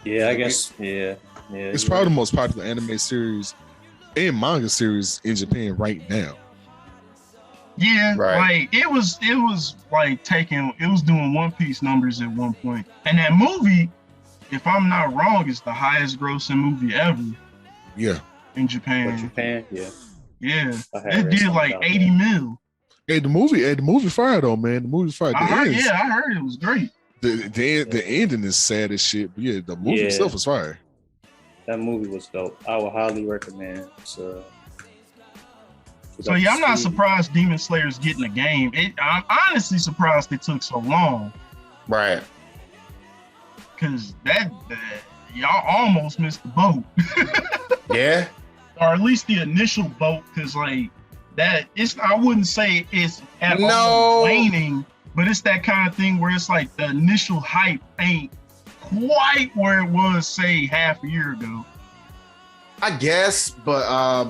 Yeah, I guess. Yeah. It's probably the most popular anime series and manga series in Japan right now. Yeah, right. Like it was like it was doing One Piece numbers at one point. And that movie, if I'm not wrong, is the highest grossing movie ever. Yeah. In Japan. Yeah. Yeah. It did like 80 mil. Hey, the movie fire though, man. The movie fire. I heard it was great. The ending is sad as shit, but yeah, the movie itself is fire. That movie was dope. I would highly recommend. So yeah, I'm not surprised Demon Slayer's getting a game. I'm honestly surprised it took so long. Right. Because y'all almost missed the boat. Yeah. Or at least the initial boat, because like that, I wouldn't say it's at all waning, but it's that kind of thing where it's like the initial hype ain't quite where it was, say, half a year ago. I guess, but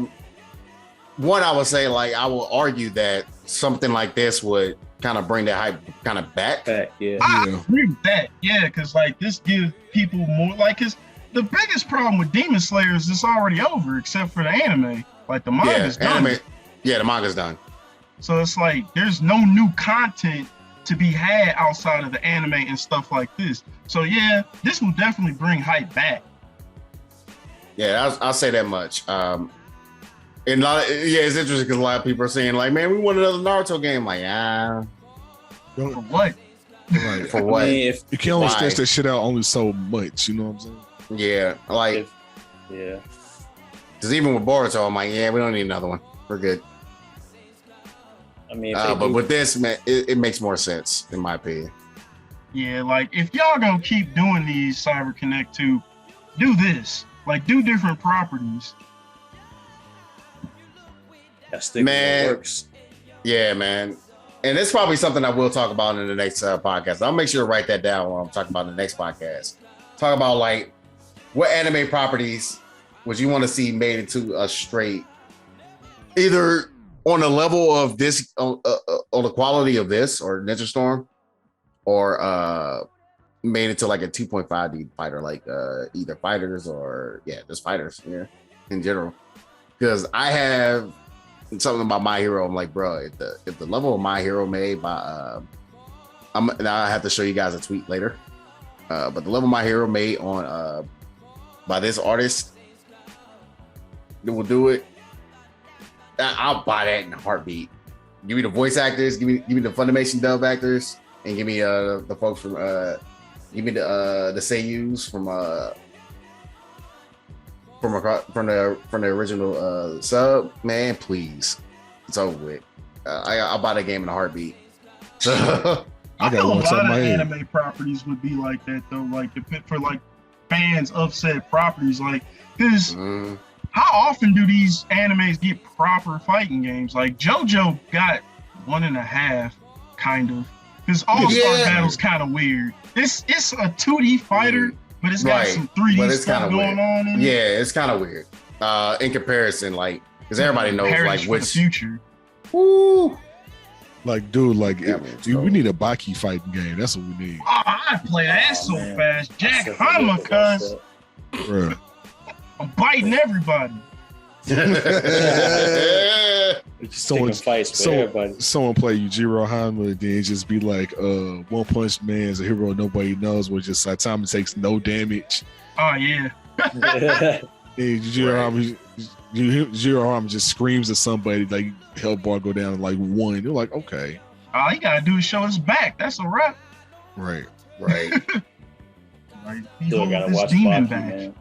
one, I would say, like, I will argue that something like this would kind of bring that hype kind of back. Yeah. I agree with that. Yeah, because like this gives people more, like, because the biggest problem with Demon Slayer is it's already over, except for the anime. Like, the manga's done. Yeah, the manga's done. So it's like there's no new content to be had outside of the anime and stuff like this. So yeah, this will definitely bring hype back. Yeah, I'll say that much. And it's interesting because a lot of people are saying like, man, we want another Naruto game. Like, for what? Right. For what? I mean, you can only stretch that shit out only so much. You know what I'm saying? Yeah, like, yeah. Because even with Boruto, I'm like, yeah, we don't need another one. We're good. I mean, but with this, man, it makes more sense in my opinion. Yeah, like if y'all gonna keep doing these Cyber Connect 2, do this. Like, do different properties. Man, works. Yeah, man. And it's probably something I will talk about in the next podcast. I'll make sure to write that down when I'm talking about in the next podcast. Talk about like what anime properties would you want to see made into a straight, either on the level of this, on the quality of this or Ninja Storm, or made into like a 2.5D fighter, like either fighters or just fighters, in general. Because I have something about My Hero. I'm like, bro, if the level of My Hero made by now I have to show you guys a tweet later. But the level of My Hero made on by this artist that will do it, I'll buy that in a heartbeat. Give me the voice actors, give me the Funimation dub actors, and give me the folks from give me the seiyus from the original sub. Man, please, it's over with. I'll buy that game in a heartbeat. I got one. A lot of anime properties would be like that though, like for like fans of said properties, like because how often do these animes get proper fighting games? Like JoJo got 1.5, kind of. Because All-Star Battle's kind of weird. It's a 2D fighter, but it's got some 3D stuff going on in it. Yeah, it's kind of weird. In comparison, like, because everybody knows like which future. Woo. Like, dude, like, we need a Baki fighting game. That's what we need. Oh, I play that fast. Jack Hammer, cuz. I'm biting everybody. Someone play Yujiro Hanma, then just be like, One Punch Man's a hero nobody knows, where just Saitama takes no damage. Oh, yeah. Yujiro Hanma just screams at somebody, like, health bar go down to like 1. You're like, okay. All he gotta do is show his back. That's a wrap. Right. Like, still gotta watch Baki, man.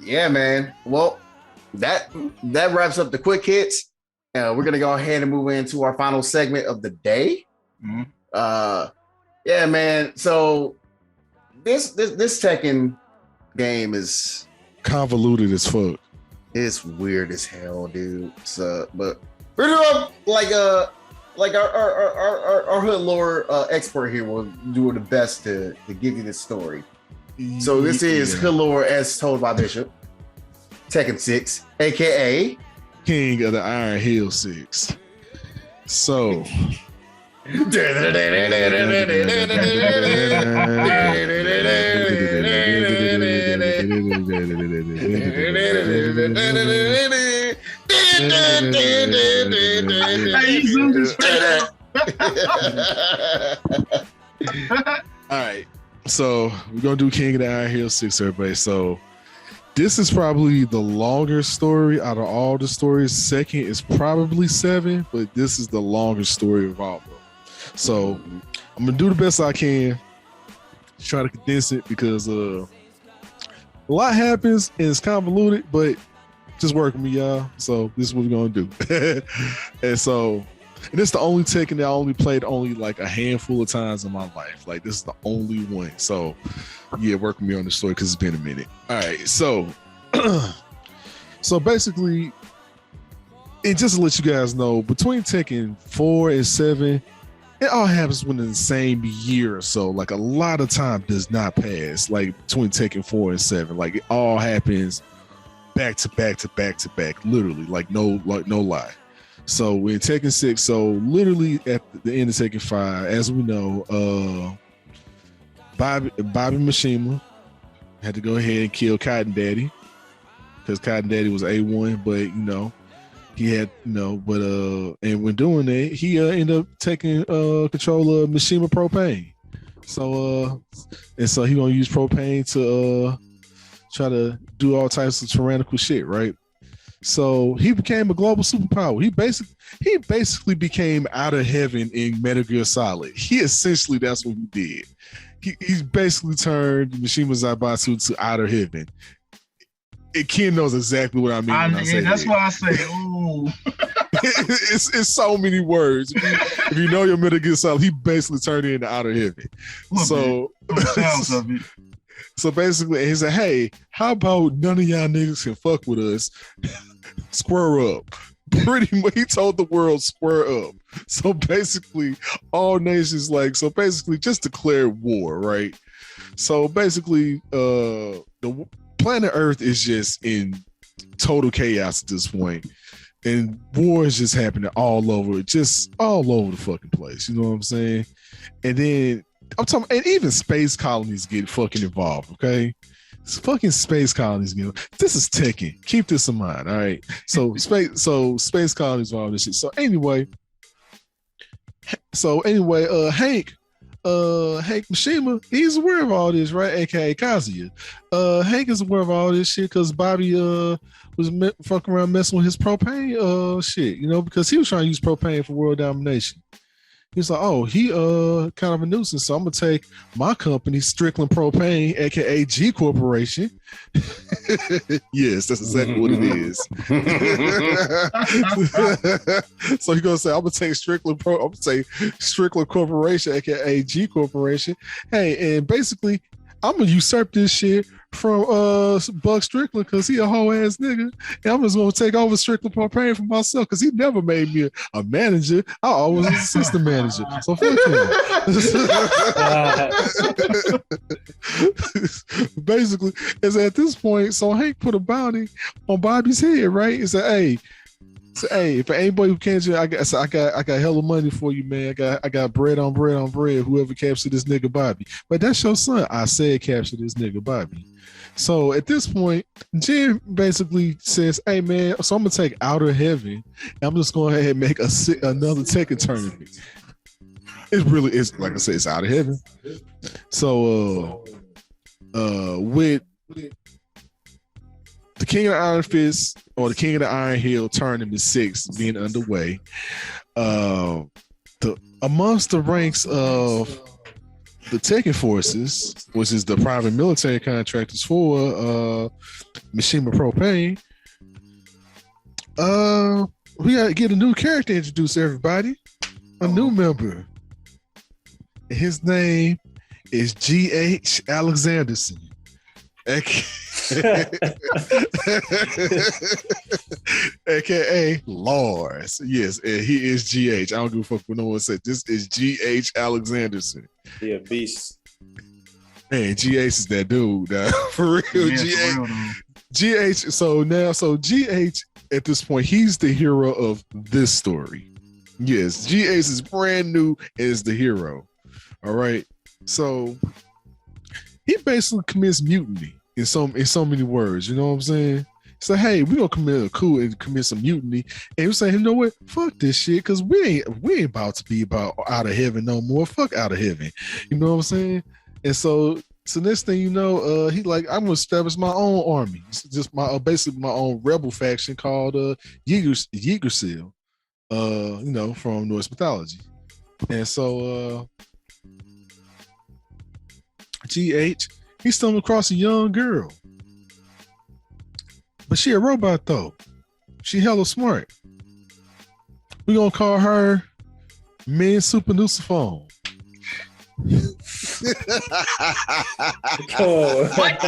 Yeah, man. Well, that wraps up the quick hits. We're gonna go ahead and move into our final segment of the day. Yeah, man. So this Tekken game is convoluted as fuck. It's weird as hell, dude. So, but we're doing like our Hood Lore expert here will do the best to give you this story. So this is Hood Lore as told by Bishop. Tekken 6, aka King of the Iron Hill 6. So all right, so we're gonna do King of the Iron Hill 6, everybody. So this is probably the longer story out of all the stories. Second is probably 7, but this is the longest story of all of them. So I'm gonna do the best I can, try to condense it, because a lot happens and it's convoluted, but just work with me, y'all. So this is what we're gonna do. And this is the only Tekken that I only played like a handful of times in my life. Like, this is the only one. So yeah, work with me on the story because it's been a minute. All right, so basically, and just to let you guys know, between Tekken 4 and 7, it all happens within the same year or so. Like, a lot of time does not pass, like between Tekken 4 and 7. Like, it all happens back to back to back to back, literally, like no lie. So in Tekken 6, so literally at the end of Tekken 5, as we know, Bobby Mishima had to go ahead and kill Cotton Daddy, because Cotton Daddy was A1, but he had but and when doing that, he ended up taking control of Mishima Propane. So so he gonna use propane to try to do all types of tyrannical shit, right? So he became a global superpower. He basically became out of heaven in Metal Gear Solid. Essentially, that's what he did. He basically turned Mishima Zaibatsu to outer heaven. Ken knows exactly what I mean. When I say that's why I say, ooh. it's so many words. If you know your Metal Gear Solid, he basically turned it into outer heaven. So From the sounds of it. So basically, he said, "Hey, how about none of y'all niggas can fuck with us? Square up." Pretty much, he told the world square up. So basically, all nations just declare war, right? So basically, the planet Earth is just in total chaos at this point, and war is just happening all over the fucking place. You know what I'm saying? And then I'm talking, and even space colonies get fucking involved. Okay, it's fucking space colonies. This is Tekken. Keep this in mind. All right. So space colonies involved in this shit. So anyway, Hank Mishima, he's aware of all this, right? AKA Kazuya. Hank is aware of all this shit because Bobby was fucking around messing with his propane shit, because he was trying to use propane for world domination. He's like, oh, he kind of a nuisance, so I'm gonna take my company, Strickland Propane, aka G Corporation. Yes, that's exactly what it is. So he's gonna say, I'm gonna take Strickland Corporation, aka G Corporation. Hey, and basically, I'm gonna usurp this shit from Buck Strickland because he a whole ass nigga, and I'm just gonna take over Strickland Propane for myself because he never made me a manager. I always was an assistant manager. So fuck him. Basically, is at this point, so Hank put a bounty on Bobby's head, right? He said, hey, if anybody who can't, I got hella money for you, man. I got bread on bread on bread. Whoever captured this nigga Bobby, but that's your son. I said capture this nigga Bobby. So at this point, Jim basically says, "Hey man, so I'm gonna take Outer Heaven. And I'm just going ahead and make another Tekken tournament. It really is, like I said, it's Outer Heaven. So with the King of the Iron Fist or the King of the Iron Heel Tournament 6 being underway, amongst the ranks of the Tekken forces, which is the private military contractors for Mishima Propane, we gotta get a new character introduced to everybody, a new member. His name is G.H. Alexanderson. AKA Lars. Yes, and he is GH. I don't give a fuck what no one said. This is GH Alexanderson. Yeah, beast. Man, GH is that dude. For real, Yeah, GH. So GH at this point, he's the hero of this story. Yes, GH is brand new and is the hero. All right. So he basically commits mutiny in so many words. You know what I'm saying? So hey, we're gonna commit a coup and commit some mutiny. And we're saying, you know what? Fuck this shit, because we ain't about to be about Out of Heaven no more. Fuck Out of Heaven. You know what I'm saying? And so next thing you know, he like, I'm gonna establish my own army. It's just basically my own rebel faction called Yggdrasil. From Norse mythology. And so GH, he stumbled across a young girl. But she a robot though. She hella smart. We gonna call her Min Super Nuciphone. What?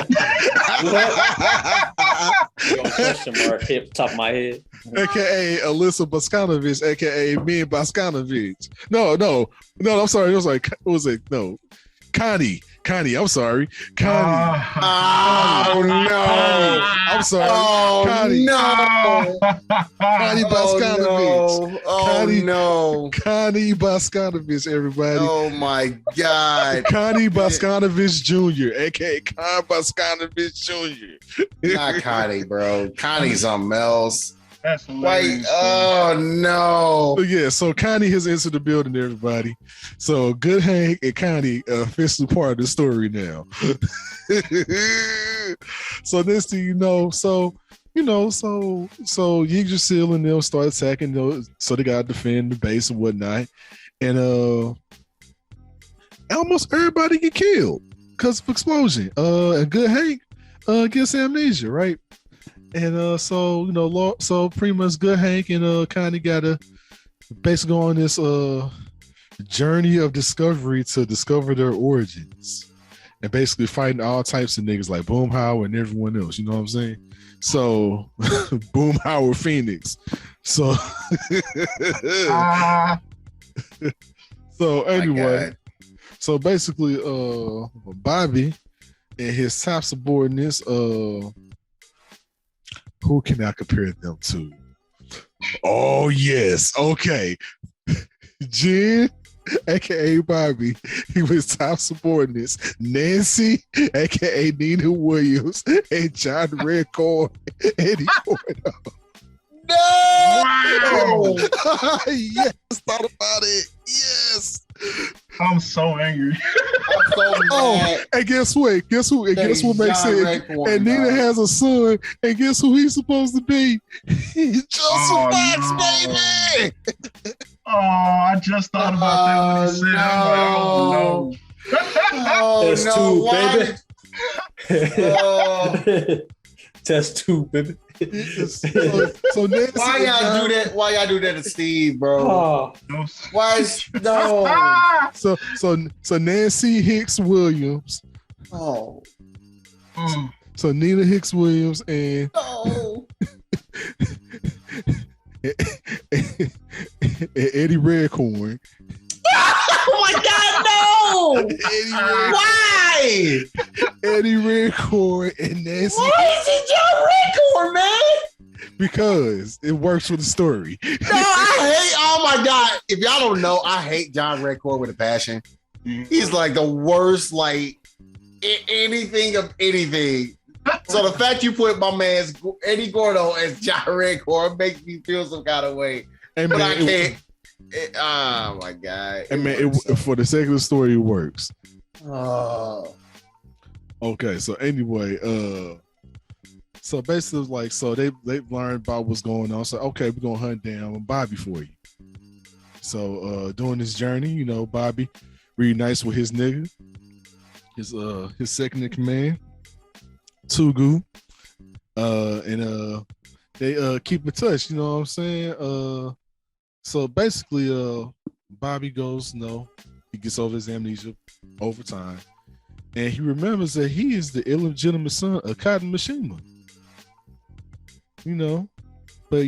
Question mark hit top of my head. AKA Alyssa Boskanovich, AKA Min Boskanovich. No, I'm sorry. It was like, what was it? No. Connie, I'm sorry. Connie. Oh, no. I'm sorry. Oh, Connie. no. Connie Boskanovich. No. Connie Boskanovich, everybody. Oh, my God. Connie Boskanovich Jr., a.k.a. Con Boskanovich Jr. Not Connie, bro. Connie's on Mel's. That's hilarious. Oh, no. But yeah, so Connie has entered the building, everybody. So Good Hank and Connie are officially part of the story now. So next thing you know, so Yggdrasil and them start attacking, so they gotta defend the base and whatnot. And almost everybody get killed because of explosion. And Good Hank gets amnesia, right? And so pretty much Good Hank and Connie gotta basically go on this journey of discovery to discover their origins. and basically fighting all types of niggas like Boomhauer and everyone else. You know what I'm saying? So and everyone else. You know what I'm saying? So Boomhauer Phoenix. So so anyway, so basically, Bobby and his top subordinates, who can I compare them to? Oh yes, okay. Jen, aka Bobby, he was top subordinates. Nancy, aka Nina Williams, and John Redcorn, Eddie Gordo. No! Wow. Yes, thought about it. Yes. I'm so angry. I'm so mad. And guess what? Guess what makes sense? And Nina has a son, and guess who he's supposed to be? He's Joseph Fox, baby. Oh, I just thought about that when he said it. That's Test tube, baby. So Nancy, why y'all do that? Why y'all do that to Steve, bro? Why is no? So Nancy Hicks Williams. Oh. So Nina Hicks Williams and and Eddie Redcorn. Oh my God, no! Why? Eddie Redcorn and Nancy. Why is it John Redcorn, man? Because it works with the story. No, I hate. Oh my God! If y'all don't know, I hate John Redcorn with a passion. He's like the worst, like anything of anything. So the fact you put my man's Eddie Gordo as John Redcorn makes me feel some kind of way, but I can't. Oh my God! And man, for the sake of the story, it works. Oh. Okay, so anyway, so basically, like, so they learned about what's going on. So okay, we're gonna hunt down Bobby for you. So during this journey, you know, Bobby reunites with his nigga, his second in command, Tugu, and they keep in touch. You know what I'm saying? So basically, Bobby goes, he gets over his amnesia over time, and he remembers that he is the illegitimate son of Cotton Mishima. You know, but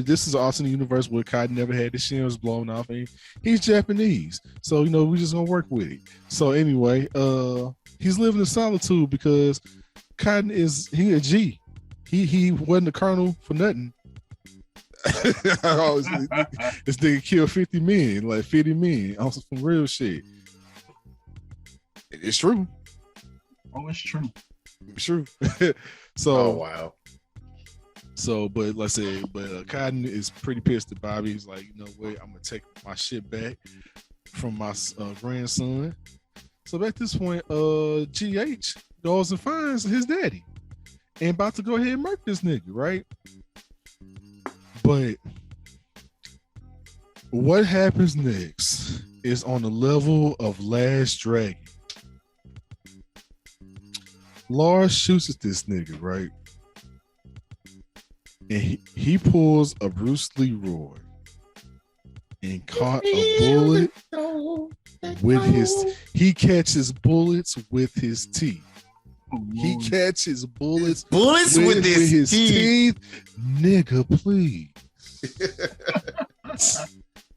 this is an alternate universe where Cotton never had his shin was blown off, and he's Japanese. So we're just gonna work with it. So anyway, he's living in solitude because Cotton he a G. He wasn't a colonel for nothing. This nigga killed 50 men, like 50 men, also some real shit. It's true. Oh, it's true. It's true. So, oh wow. So, but let's say, Cotton is pretty pissed at Bobby. He's like, you know what? I'm gonna take my shit back from my grandson. So at this point, GH goes and finds his daddy and about to go ahead and murk this nigga, right? But what happens next is on the level of Last Dragon. Lars shoots at this nigga, right? And he pulls a Bruce Leroy and caught a bullet with he catches bullets with his teeth. He catches bullets with his teeth. Nigga, please.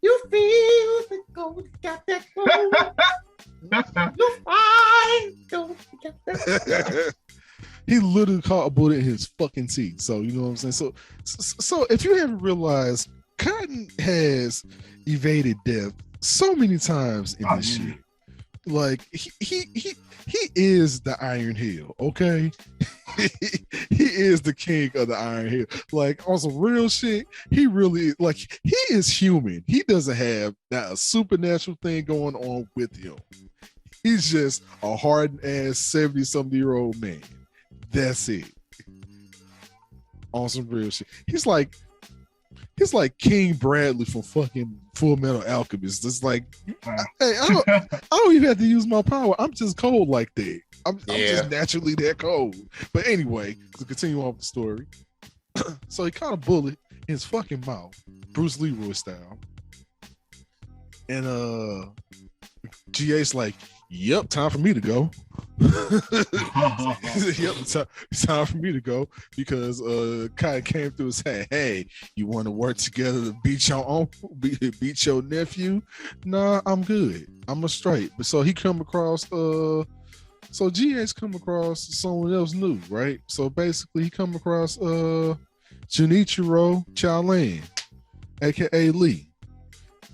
You feel the gold, got that gold. You find gold, got that. He literally caught a bullet in his fucking teeth. So you know what I'm saying. So if you haven't realized, Cotton has evaded death so many times in this shit. Like he is the Iron Hill, okay? He is the king of the Iron Hill. Like on some real shit, he really he is human. He doesn't have that supernatural thing going on with him. He's just a hardened ass 70-something-year-old man. That's it. On some real shit. He's like King Bradley from fucking Full Metal Alchemist. It's like, hey, I don't even have to use my power. I'm just cold like that. I'm just naturally that cold. But anyway, to continue on with the story. So he caught a bullet in his fucking mouth, Bruce Leroy style. And GA's like, yep, time for me to go. Yep, it's time for me to go because Kai came through and said, "Hey, you want to work together to beat your uncle, beat your nephew?" Nah, I'm good. I'm a straight. But so he come across so GH come across someone else new, right? So basically he come across Junichiro Chaolan, aka Lee.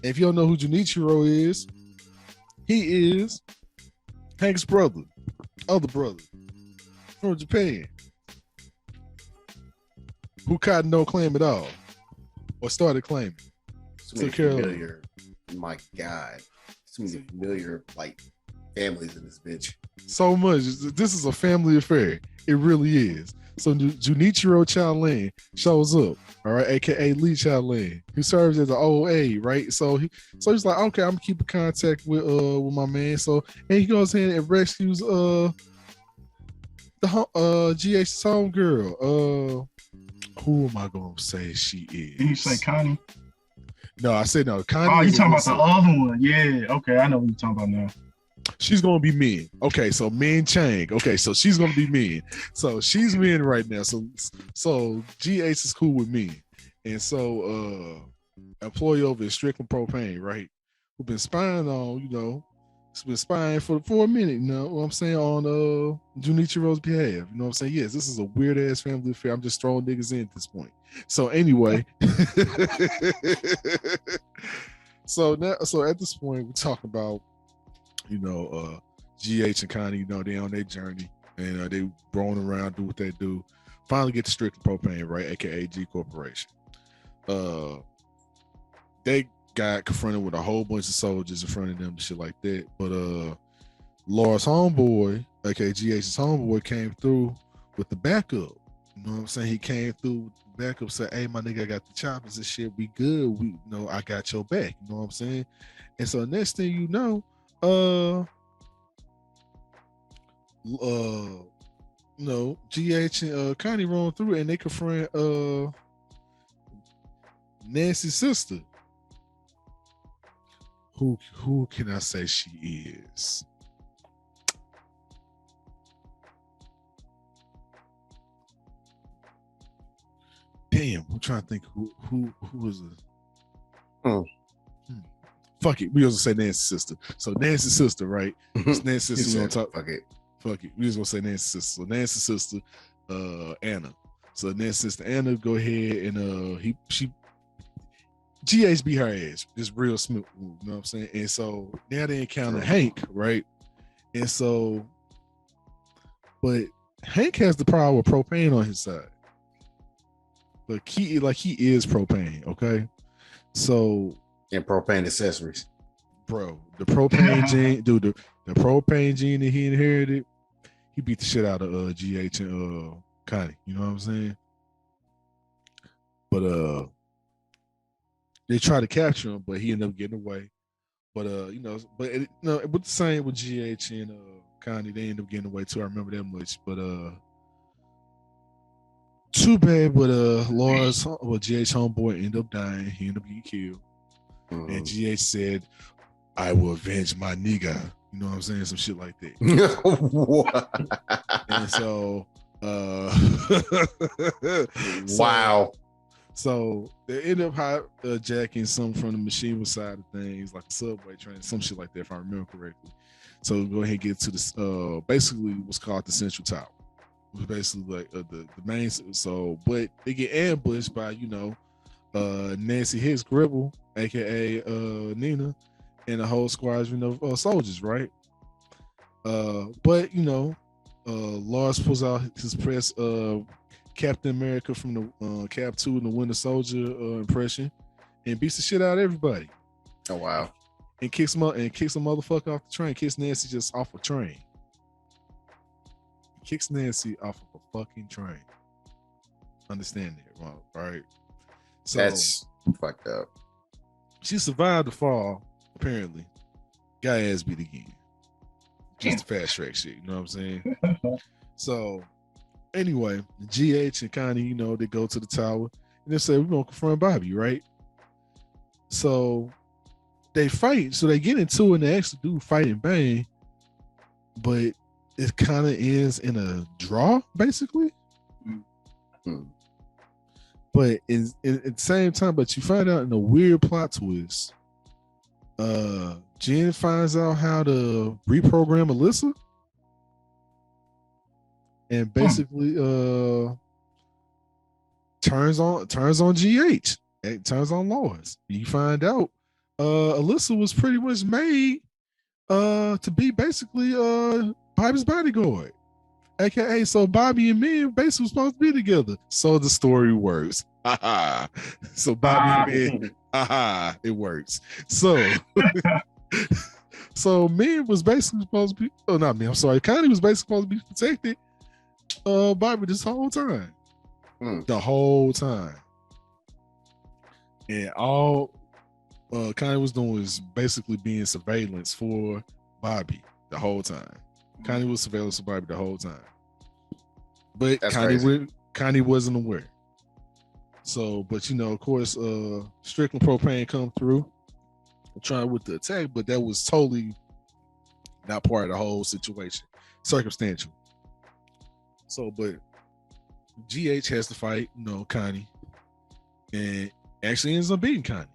If you don't know who Junichiro is, he is Hank's brother, other brother from Japan, who caught no claim at all, or started claiming. So many familiar, my God, so many familiar like families in this bitch. So much. This is a family affair. It really is. So Junichiro Chaolan shows up, all right, aka Lee Chaolan, who serves as an OA, right? So he's like, okay, I'm gonna keep in contact with my man. So and he goes in and rescues the GH's homegirl. Who am I gonna say she is? Did you say Connie? No, I said no. Connie. Oh, you talking about the other one? Yeah. Okay, I know what you're talking about now. She's gonna be Min. Okay, so Min Chang. Okay, so she's gonna be Min. So she's Min right now. So GH is cool with me, and so employee over at Strickland Propane, right? Who've been spying on, it's been spying for a minute. You know what I'm saying, on Junichiro's behalf. You know what I'm saying? Yes, this is a weird ass family affair. I'm just throwing niggas in at this point. So anyway, so at this point we're talking about. GH and Connie, they on their journey and they rolling around, do what they do. Finally get to Strickland Propane, right? AKA G Corporation. They got confronted with a whole bunch of soldiers in front of them and shit like that. But Laura's homeboy, aka GH's homeboy, came through with the backup. You know what I'm saying? He came through with the backup, said, "Hey, my nigga, I got the choppers and shit. We good. I got your back." You know what I'm saying? And so next thing you know, GH and Connie rolling through and they confront Nancy's sister. Who can I say she is? Damn, I'm trying to think who was it. Fuck it. We was gonna say Nancy's sister. So Nancy's sister, right? It's Nancy's sister. We gonna talk. Fuck it. We was gonna say Nancy's sister. So Nancy's sister, Anna. So Nancy's sister Anna, go ahead and she GH beat her ass. Just real smooth. You know what I'm saying? And so now they encounter Hank, right? And so, but Hank has the power of propane on his side. Like he is propane, okay? So. And propane accessories, bro. The propane gene, dude. The propane gene that he inherited, he beat the shit out of GH and Connie. You know what I'm saying? But they tried to capture him, but he ended up getting away. But with the same with GH and Connie, they ended up getting away too. I remember that much. But too bad. But GH homeboy ended up dying. He ended up getting killed. And GH said, "I will avenge my nigga." You know what I'm saying? Some shit like that. And so, wow. So they end up hijacking some from the machinima side of things, like the subway train, some shit like that, if I remember correctly. So go ahead and get to this. Basically, what's called the Central Tower. It was basically like the main. So, but they get ambushed by Nancy Hicks Gribble, aka Nina, and a whole squadron of soldiers, right? But Lars pulls out his press Captain America from the Cap 2 and the Winter Soldier impression and beats the shit out of everybody. Oh wow. And kicks a motherfucker off the train. Kicks Nancy just off a train. Kicks Nancy off of a fucking train. Understand that, right? So that's fucked up. She survived the fall, apparently. Got ass beat again. Just fast track shit, you know what I'm saying? So anyway, GH and Connie, they go to the tower and they say, we're gonna confront Bobby, right? So they fight, so they get into it and they actually do fight and bang, but it kind of ends in a draw, basically. Hmm. But at the same time, but you find out in a weird plot twist, Jen finds out how to reprogram Alyssa, and basically turns on GH. It turns on Lois. You find out Alyssa was pretty much made to be basically Bobby's bodyguard. AKA, so Bobby and me basically supposed to be together. So the story works. So Bobby and me, it works. So so Min was basically supposed to be, oh not me, I'm sorry, Connie was basically supposed to be protected Bobby this whole time. The whole time. And all Connie was doing was basically being surveillance for Bobby the whole time. Connie was surveillance for Bobby the whole time. But Connie wasn't aware. So, but you know, of course, Strickland Propane come through trying with the attack, but that was totally not part of the whole situation. Circumstantial. So, but GH has to fight, you know, Connie, and actually ends up beating Connie,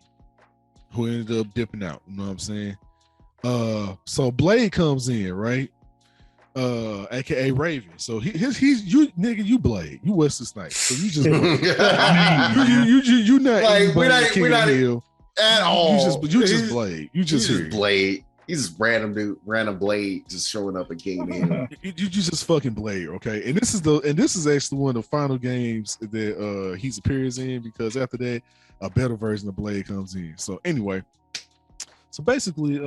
who ended up dipping out. You know what I'm saying? So Blade comes in, right? AKA Raven. So he's you nigga, you Blade, you Wesley Snipes. So you just you not like we're not Hill at all. You just Blade. You just Blade. He's just random Blade just showing up and came in. You just fucking Blade, okay? And this is actually one of the final games that he's appears in, because after that a better version of Blade comes in. So anyway, so basically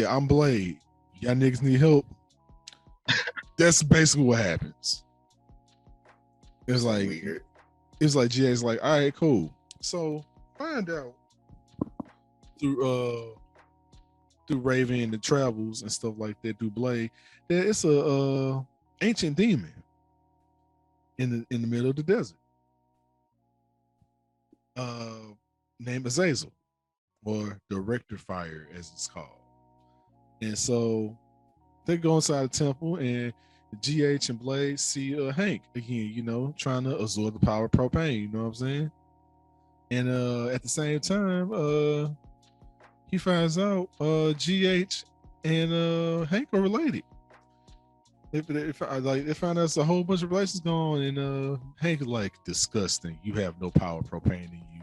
I'm Blade. Y'all niggas need help. That's basically what happens. It's like weird. It's like GA's like, all right, cool. So find out through Raven and the travels and stuff like that, through Blade, that it's a ancient demon in the middle of the desert. Named Azazel, or the Rectifier as it's called. And so they go inside the temple, and GH and Blade see Hank again, you know, trying to absorb the power of propane, you know what I'm saying? And at the same time, he finds out GH and Hank are related. They find out there's a whole bunch of relations going on, and Hank is like, disgusting. You have no power of propane in you.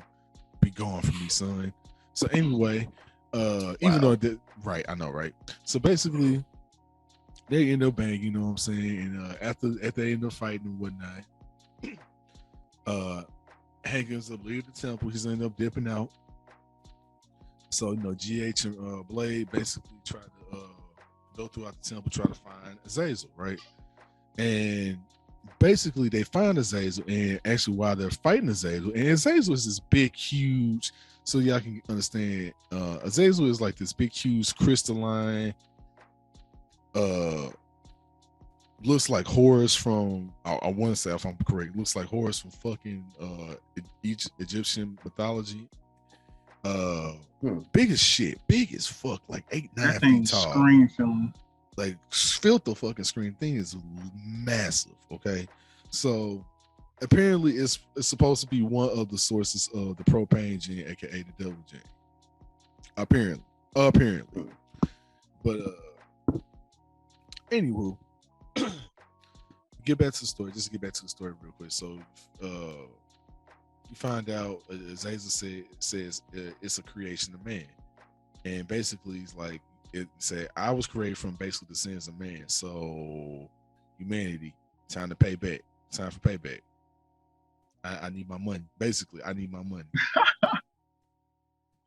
Be gone from me, son. So anyway, even though right, I know, right? So basically, they end up banging, you know what I'm saying? And after they end up fighting and whatnot, Hank ends up leaving the temple. He's ended up dipping out. So, you know, GH and Blade basically try to go throughout the temple, try to find Azazel, right? And basically they find Azazel, and actually while they're fighting Azazel, and Azazel is this big, huge, so y'all can understand, Azazel is like this big, huge, crystalline, looks like Horus from, I want to say, if I'm correct, looks like Horus from fucking Egyptian mythology. Big as shit, big as fuck, like 8-9 feet tall. Screen film, like filter fucking screen thing is massive. Okay, so apparently it's supposed to be one of the sources of the propane gene, aka the devil gene. Apparently, but anywho, get back to the story. Just to get back to the story real quick. So you find out Azazel says it's a creation of man, and basically it's like it said, I was created from basically the sins of man. So humanity, time to pay back. Time for payback. I need my money. Basically, I need my money.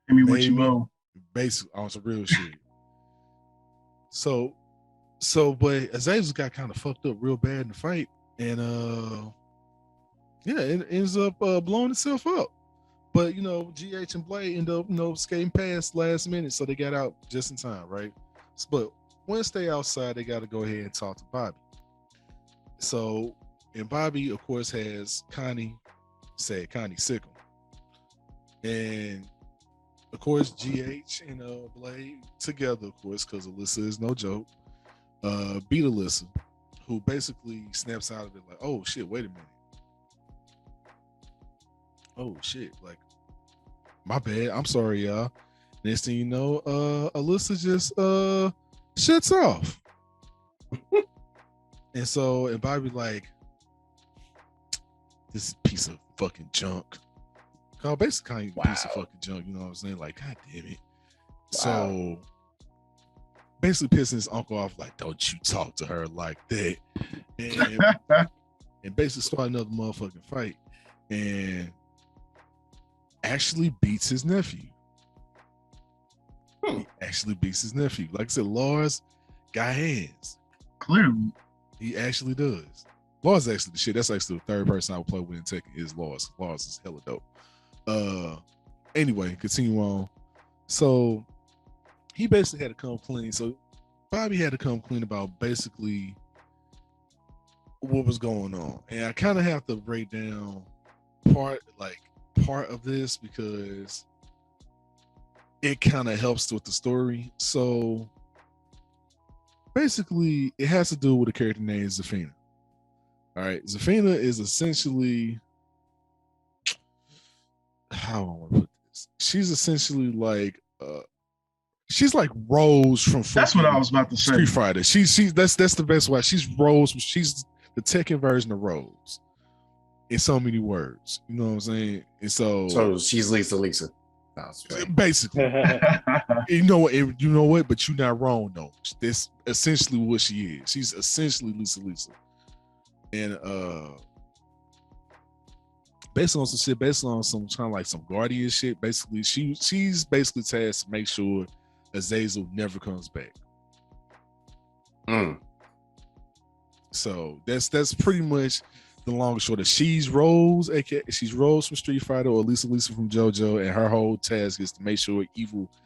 Give me what you owe. Basically, on some real shit. So, but Azazel got kind of fucked up real bad in the fight, and it ends up blowing itself up. But you know, GH and Blade end up, skating past last minute, so they got out just in time, right? But once they outside, they got to go ahead and talk to Bobby. So, and Bobby, of course, has Connie sick him, and of course, GH and Blade together, of course, because Alyssa is no joke. Beat Alyssa, who basically snaps out of it like, oh shit, wait a minute. Oh shit, like, my bad. I'm sorry, y'all. Next thing you know, Alyssa just shuts off. and Bobby like, this piece of fucking junk. Basically kind of piece of fucking junk, you know what I'm saying? Like, god damn it. Wow. So basically pissing his uncle off, like, don't you talk to her like that. And basically start another motherfucking fight. And actually beats his nephew. He actually beats his nephew. Like I said, Lars got hands. Clearly. He actually does. Lars actually the shit. That's actually the third person I would play with in Tekken is Lars. Lars is hella dope. Anyway, continue on. So he basically had to come clean. So Bobby had to come clean about basically what was going on. And I kind of have to break down part of this because it kind of helps with the story. So basically it has to do with a character named Zafina. All right, Zafina is essentially, how I want to put this. She's essentially like she's like Rose from That's what I was about to say. Street Fighter. That's the best way. She's Rose. She's the Tekken version of Rose. In so many words, you know what I'm saying? And so she's Lisa. Basically, you know what? But you're not wrong though. That's essentially what she is. She's essentially Lisa. And based on some shit, based on some kind of like some guardian shit. Basically, she's basically tasked to make sure Azazel never comes back. So that's pretty much the long and short of she's Rose, aka she's Rose from Street Fighter, or Lisa from JoJo, and her whole task is to make sure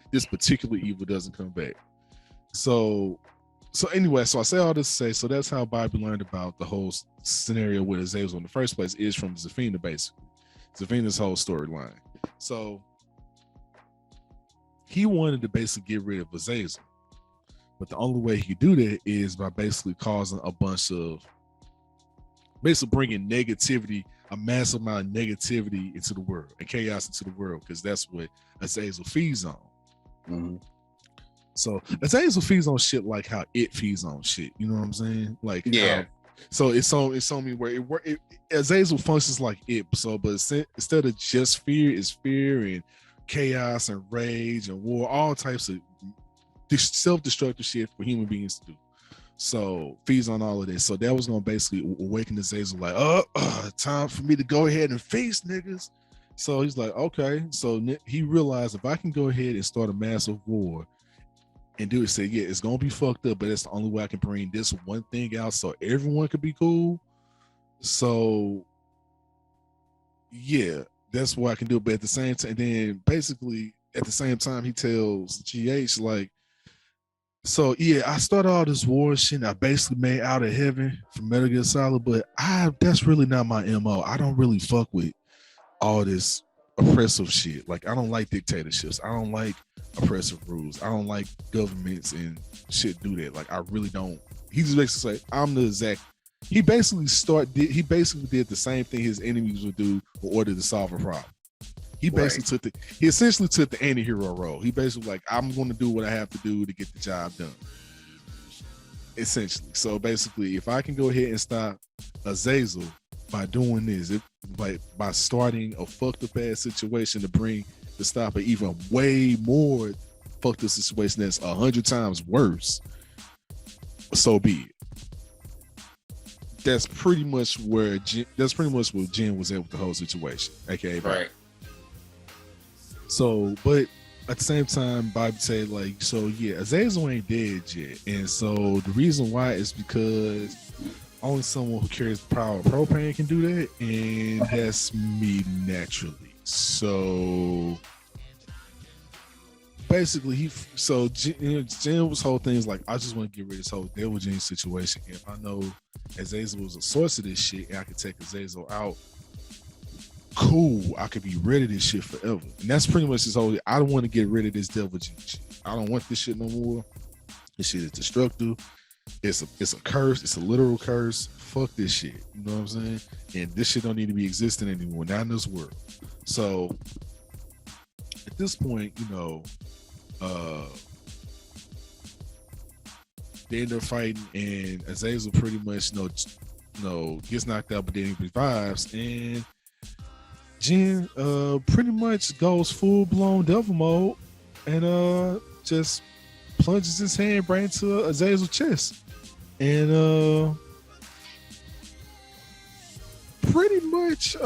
this particular evil doesn't come back. So anyway, so I say all this to say, so that's how Bobby learned about the whole scenario with Azazel in the first place is from Zafina, basically. Zafina's whole storyline. So he wanted to basically get rid of Azazel, but the only way he could do that is by basically causing a bunch of basically bringing negativity, a massive amount of negativity into the world and chaos into the world, because that's what Azazel feeds on. Mm-hmm. So Azazel feeds on shit like how it feeds on shit. You know what I'm saying? Like, yeah. So it's on me where it Azazel functions like it. So, but instead of just fear, it's fear and chaos and rage and war, all types of self-destructive shit for human beings to do. So feeds on all of this. So that was gonna basically awaken Azazel like, time for me to go ahead and face niggas. So he's like, okay. So he realized if I can go ahead and start a massive war and do it, say, yeah, it's gonna be fucked up, but it's the only way I can bring this one thing out so everyone could be cool. So yeah, that's what I can do. But at the same time, then basically at the same time, he tells GH like, so yeah, I started all this war shit. I basically made Out of Heaven from Metal Gear Solid, but that's really not my MO. I don't really fuck with all this oppressive shit. Like, I don't like dictatorships. I don't like oppressive rules. I don't like governments and shit do that. Like, I really don't. He just basically say, I'm the exact. He basically did the same thing his enemies would do in order to solve a problem. He basically he essentially took the anti-hero role. He basically like, I'm going to do what I have to do to get the job done. Essentially. So basically, if I can go ahead and stop Azazel by doing this, by starting a fucked up ass situation to stop an even way more fucked up situation that's 100 times worse, so be it. That's pretty much where Jen was at with the whole situation. Okay, right. So, but at the same time, Bobby said like, so yeah, Azazel ain't dead yet, and so the reason why is because only someone who carries the power of propane can do that, and that's me naturally. So basically, Jen's whole thing is like, I just want to get rid of this whole Devil Gene situation. And if I know Azazel was a source of this shit, and I can take Azazel out cool, I could be rid of this shit forever. And that's pretty much his whole. I don't want to get rid of this devil gene shit. I don't want this shit no more. This shit is destructive. It's a curse. It's a literal curse. Fuck this shit. You know what I'm saying? And this shit don't need to be existing anymore. Not in this world. So at this point, you know, they end up fighting, and Azazel pretty much, you know, gets knocked out, but then he revives, and Jin pretty much goes full blown devil mode, and just plunges his hand right into Azazel's chest, and pretty much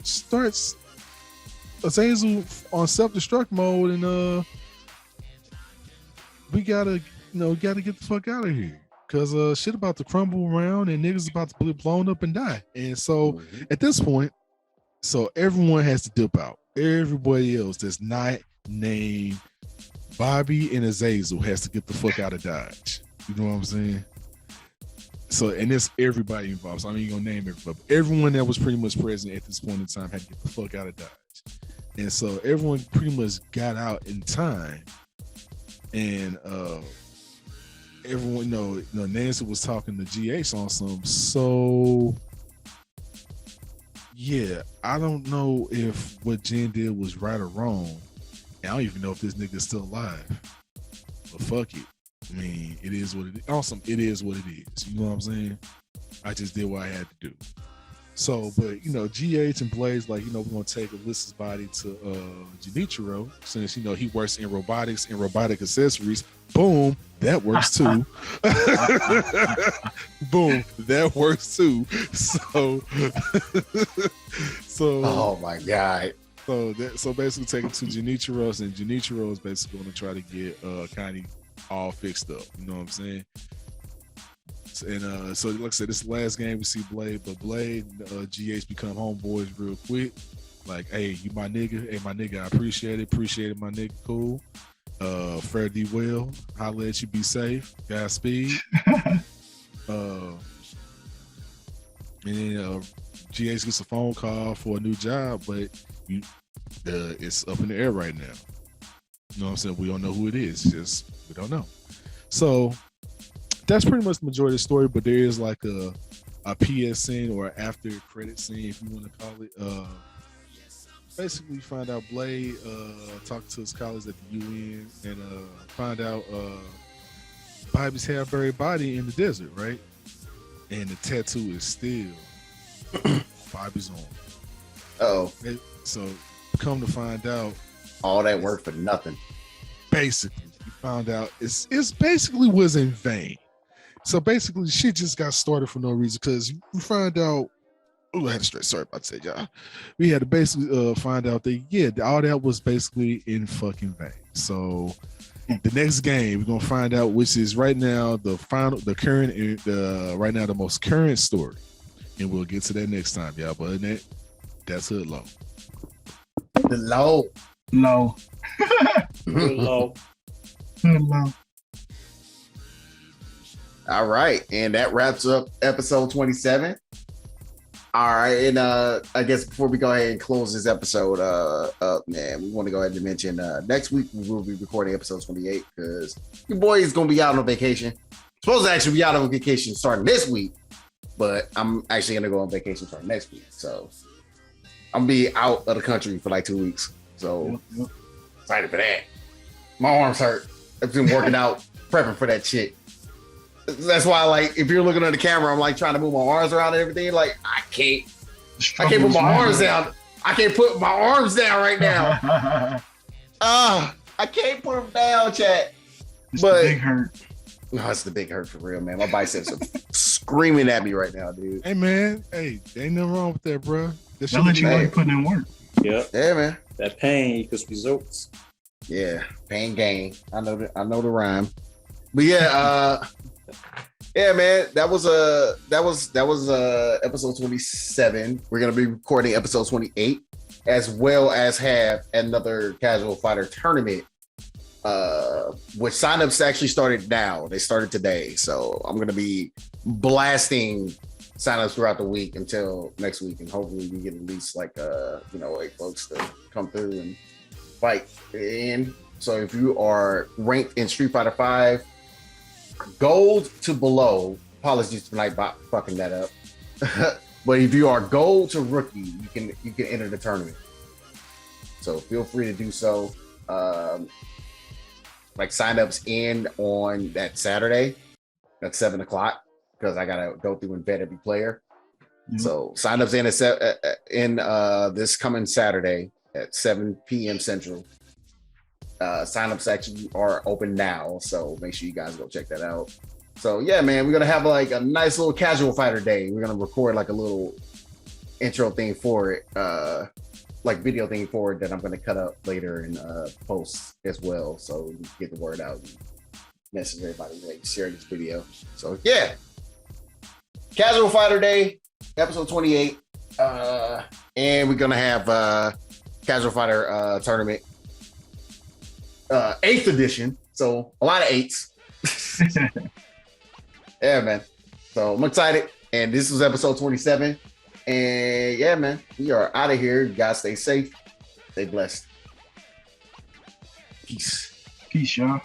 starts Azazel on self-destruct mode, and we gotta get the fuck out of here, because shit about to crumble around and niggas about to be blown up and die. And so at this point, so everyone has to dip out. Everybody else that's not named Bobby and Azazel has to get the fuck out of Dodge. You know what I'm saying? So, and it's everybody involved. So I'm even gonna name everybody. Everyone that was pretty much present at this point in time had to get the fuck out of Dodge. And so everyone pretty much got out in time. And everyone, you know, Nancy was talking to GH on some. So yeah, I don't know if what Jen did was right or wrong. And I don't even know if this nigga's still alive. But fuck it. I mean, it is what it is. Awesome. It is what it is. You know what I'm saying? I just did what I had to do. So, but you know, GH and Blaze, like, you know, we're gonna take Alyssa's body to Junichiro, since, you know, he works in robotics and robotic accessories. Boom, that works too. Boom, that works too. So oh my god. So basically taking to Junichiro, and Junichiro is basically gonna try to get Connie all fixed up. You know what I'm saying? And so like I said, this is the last game we see Blade, but Blade, GH become homeboys real quick. Like, hey, you my nigga. Hey, my nigga, I appreciate it. Appreciate it, my nigga. Cool. Fare thee well. Holla at you, be safe. Godspeed. And then GH gets a phone call for a new job, but it's up in the air right now. You know what I'm saying? We don't know who it is. Just, we don't know. So that's pretty much the majority of the story, but there is like a PS scene or after credit scene, if you want to call it. Basically, you find out Blade talking to his colleagues at the UN, and find out Bobby's half-buried body in the desert, right? And the tattoo is still Bobby's arm. Oh. So come to find out, all that work for nothing. Basically, you found out it's basically was in vain. So basically, shit just got started for no reason, because we find out. Oh, I had to straight. Sorry about that, y'all. We had to basically find out that, yeah, all that was basically in fucking vain. So the next game, we're gonna find out, which is right now right now the most current story, and we'll get to that next time, y'all. But other than that, that's Hood Lore. The low. Low. Hood Lore. Hood Lore. All right, and that wraps up episode 27. All right, and I guess before we go ahead and close this episode up, man, we want to go ahead and mention next week we will be recording episode 28, because your boy is going to be out on vacation. Supposed to actually be out on vacation starting this week, but I'm actually going to go on vacation starting next week. So I'm going to be out of the country for like 2 weeks. So excited for that. My arms hurt. I've been working out, prepping for that shit. That's why, like, if you're looking at the camera, I'm like trying to move my arms around and everything. Like, I can't put my arms down. I can't put my arms down right now. I can't put them down, chat. It's the big hurt. No, it's the big hurt for real, man. My biceps are screaming at me right now, dude. Hey, man. Hey, ain't nothing wrong with that, bro. They'll let you know you're putting in work. Yep. Yeah, man. That pain equals results. Yeah, pain gain. I know the rhyme. But yeah, yeah, man, that was episode 27. We're gonna be recording episode 28, as well as have another casual fighter tournament, which signups actually started now. They started today, so I'm gonna be blasting signups throughout the week until next week, and hopefully we get at least like 8 folks to come through and fight. And so if you are ranked in Street Fighter 5 gold to below, apologies for Nightbot fucking that up. But if you are gold to rookie, you can enter the tournament. So feel free to do so. Like signups end on that Saturday at 7:00 because I gotta go through and vet every player. Mm-hmm. So signups in this coming Saturday at 7 p.m. Central. Signups actually are open now, so make sure you guys go check that out. So yeah, man, we're gonna have like a nice little casual fighter day. We're gonna record like a little intro thing for it, like video thing for it that I'm gonna cut up later and post as well, so we can get the word out and message everybody, like share this video. So yeah, casual fighter day, episode 28, and we're gonna have casual fighter tournament, 8th edition. So a lot of 8s. Yeah, man. So I'm excited. And this was episode 27. And yeah, man, we are out of here. You guys stay safe. Stay blessed. Peace. Peace, y'all.